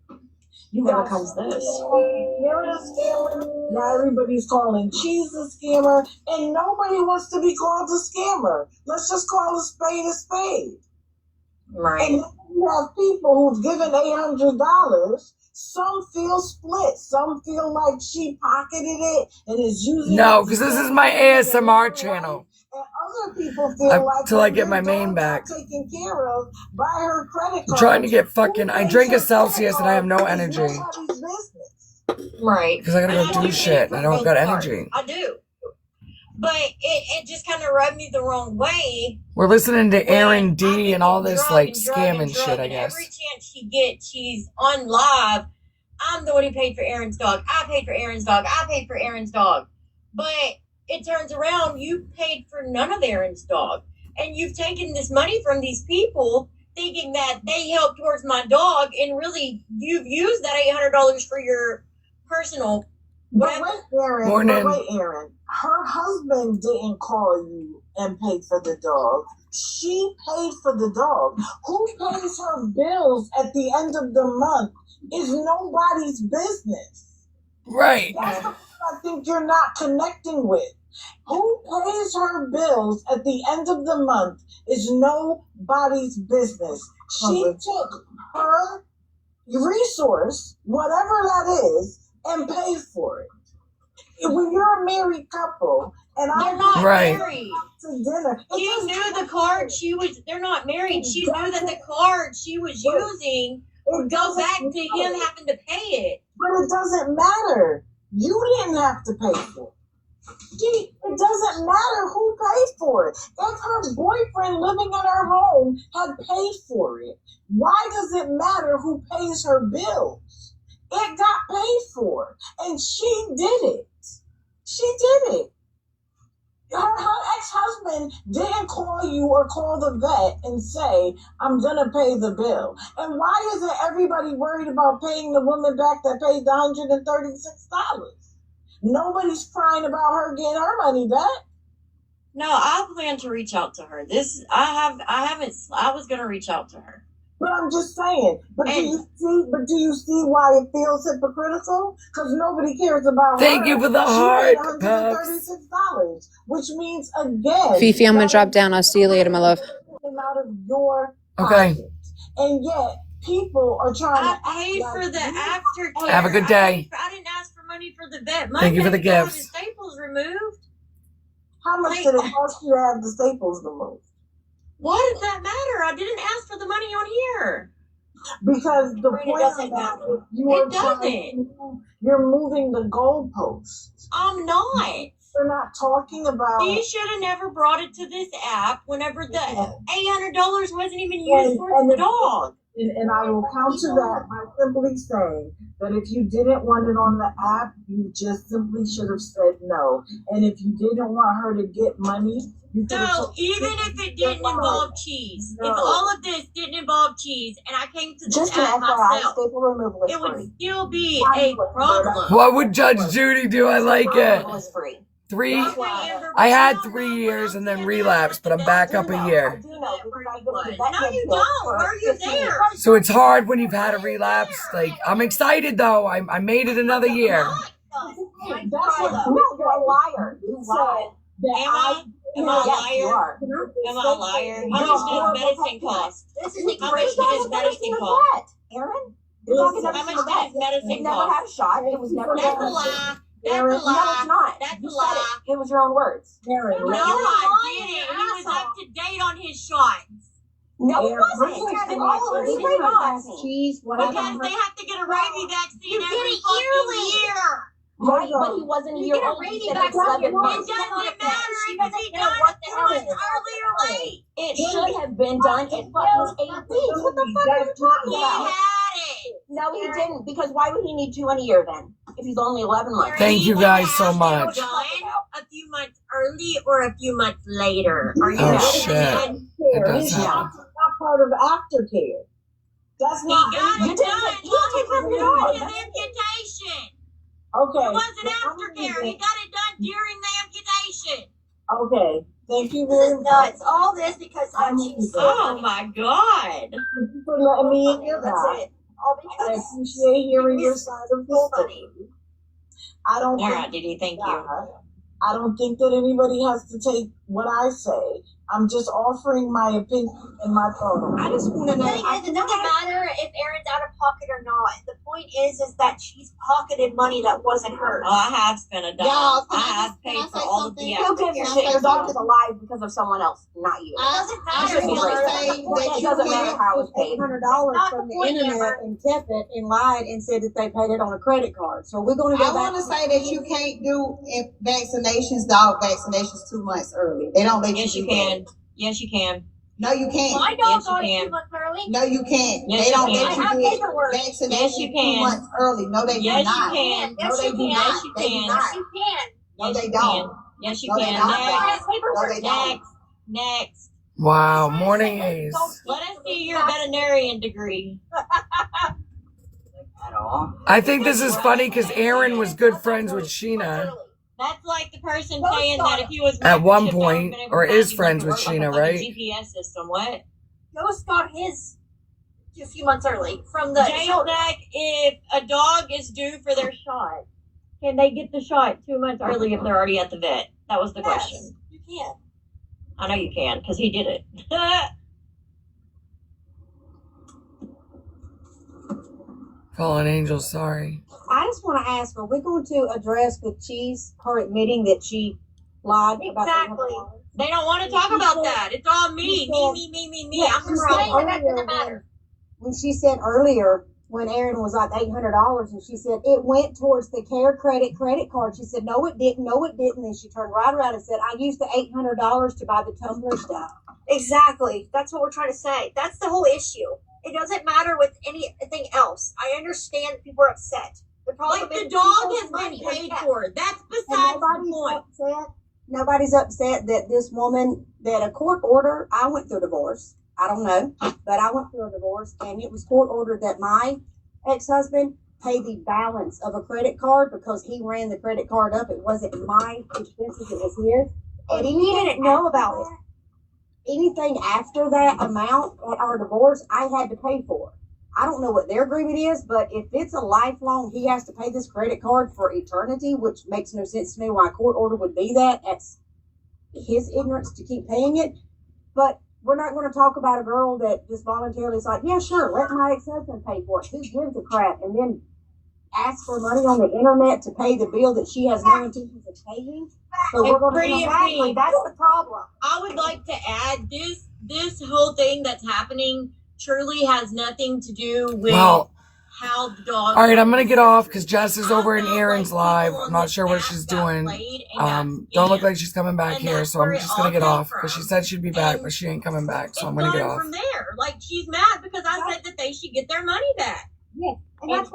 here comes this. You're a scammer. Now everybody's calling Cheese a scammer, and nobody wants to be called a scammer. Let's just call a spade a spade. Right. And you have people who've given $800. Some feel split. Some feel like she pocketed it and is using. No, because this is my ASMR channel. And other people feel like till I get my main back. Taken care of by her credit card. I'm trying to get fucking. I drink a Celsius and I have no energy. Right. Because I gotta go do shit. I don't got energy. I do. But it just kind of rubbed me the wrong way. We're listening to Erin D and all this like scamming shit, I guess. Every chance she gets, she's on live. I'm the one who paid for Erin's dog. I paid for Erin's dog. I paid for Erin's dog. But it turns around, you paid for none of Erin's dog. And you've taken this money from these people thinking that they helped towards my dog. And really, you've used that $800 for your personal. But wait, Erin. Her husband didn't call you and pay for the dog. She paid for the dog. Who pays her bills at the end of the month is nobody's business. Right. That's the part I think you're not connecting with. Who pays her bills at the end of the month is nobody's business. She took her resource, whatever that is, and paid for it. When you're a married couple, and they're not married. To dinner, she knew the card she was. They're not married. She knew that the card she was using would go back to him having to pay it. But it doesn't matter. You didn't have to pay for it. It doesn't matter who paid for it. If her boyfriend living in her home had paid for it, why does it matter who pays her bills? It got paid for, and she did it. She did it. Her ex-husband didn't call you or call the vet and say, I'm going to pay the bill. And why isn't everybody worried about paying the woman back that paid the $136? Nobody's crying about her getting her money back. No, I plan to reach out to her. I was going to reach out to her. But I'm just saying. But do you see why it feels hypocritical? Because nobody cares about her. Thank you for the heart. $136, which means again. Fifi, I'm gonna drop down. I'll see you later, my love. Out of your okay. Pocket. And yet people are trying to paid for the aftercare. Have a good day. I didn't ask for money for the vet. Thank you for the gifts. The staples removed. How much did it cost you to have the staples removed? Why does that matter? I didn't ask for the money on here. Because the point doesn't matter. It doesn't. You're moving the goalposts. I'm not. We're not talking about. You should have never brought it to this app whenever the $800 wasn't even used for the dog. And I will counter that by simply saying that if you didn't want it on the app, you just simply should have said no. And if you didn't want her to get money, no, even if it didn't involve cheese, if all of this didn't involve cheese, and I came to this app myself, it would still be a problem. What would Judge Judy do? I like it. I had 3 years and then relapsed, but I'm back up a year. No, you don't. Were you there? So it's hard when you've had a relapse. Like, I'm excited though. I made it another year. You're a liar. You lied. Am I a liar? Am I a liar? How much does medicine cost? How much does medicine cost? Erin? How much does medicine cost? Never had a shot. It was never. That's a lie. That's Erin, a lie. no, it's not. That's You a said lie. It was your own words. Erin, No, I didn't. He was up to date on his shots. No, he Erin, wasn't. let's He had take all of this. his shots. Cheese, what Because happened? they have to get a rabies vaccine You get every it fucking yearly. year. Right, but he wasn't a You year get a old. He rabies said it was vaccine. 11 It months. doesn't matter She if he doesn't know done what it the 2 hell months it is. early or late. It should have been done at fucking 8 weeks. What the fuck are you talking He about? had it. No, he didn't. Because why would he need 2 in a year then? If he's only 11 months. Thank you guys so He much. done a few months early or a few months later. Are you Oh, listening? shit. It does He's happen. not part of aftercare. That's He not. got You it didn't done take- you didn't take care of your during dog. his amputation. Okay. It wasn't aftercare. He got it done during the amputation. Okay. Thank you This very is much. nuts. All this because she's Oh my God. Thank you for letting me in your That's life. it. All I because appreciate hearing your side of the story. I don't All right, think Didi, thank you. I don't think that anybody has to take what I say. I'm just offering my opinion and my thought. I just want to know. It doesn't matter if Erin's out of pocket or not. The point is that she's pocketed money that wasn't hers. Oh, I have spent $1. Y'all, I have paid for all of the Who gives a aftercare. shit? Your dog is alive because of someone else, not you. It doesn't You matter. should be grateful. It doesn't matter how it's paid. $800 from the internet and kept it and lied and said that they paid it on a credit card. So we're going to go I back. want to say that you can't do vaccinations, dog vaccinations 2 months early. They don't let Yes, you you do can. that. Yes, you can. No, you can't. My dog Yes, you got it can. 2 months early. No, you can't. Yes, They don't you let can. you I have do paperwork. vaccination Yes, you 2 can. months early. No, they Yes, do not. you can. No, they do can. not. Yes, you They do can. not. Yes, you can. No, Yes, they you don't. can. Yes, you No, they can. don't. I have Next. paperwork. No, they don't. Next. Next. Wow. Morning, Ace. Let us see your veterinarian degree. I think this is funny because Erin was good friends with Sheena. That's like the person saying that if he was At one microchipped, I would've point, been able or to find is him friends like with a Sheena, fucking right? GPS system. What? Ghost got his a few months early from the Jack, if a dog is due for their shot, can they get the shot 2 months early if they're already at the vet? That was the question. You can. I know you can because he did it. Fallen Angel, sorry. I just want to ask, are we going to address with Cheese her admitting that she lied about Exactly. They don't want to talk about that. It's all me. Me. I'm the problem. That doesn't matter. when she said earlier when Erin was like $800 and she said it went towards the Care credit card. She said, no, it didn't. And she turned right around and said, I used the $800 to buy the tumbler stuff. Exactly. That's what we're trying to say. That's the whole issue. It doesn't matter with anything else. I understand that people are upset. The problem Like is the dog people's has money been was paid kept. for. That's And besides the point. nobody's upset that this woman, that a court order, I went through a divorce. I don't know, but I went through a divorce and it was court ordered that my ex-husband pay the balance of a credit card because he ran the credit card up. It wasn't my expenses, it was his. And he didn't know about it. Anything after that amount at our divorce, I had to pay for. I don't know what their agreement is, but if it's a lifelong, he has to pay this credit card for eternity, which makes no sense to me why a court order would be that. That's his ignorance to keep paying it. But we're not going to talk about a girl that just voluntarily is like, yeah, sure, let my ex-husband pay for it. Who gives a crap? And then ask for money on the internet to pay the bill that she has no intentions of paying. So we're going to Exactly. That's the problem. I would like to add this whole thing that's happening truly has nothing to do with how the dog. All right, I'm gonna get off because Jess is over in Erin's live. I'm not sure what she's doing. Don't look like she's coming back here, so I'm just gonna get off because she said she'd be back, but she ain't coming back, so I'm gonna get off. From there, like she's mad because I said that they should get their money back. Yeah, and that's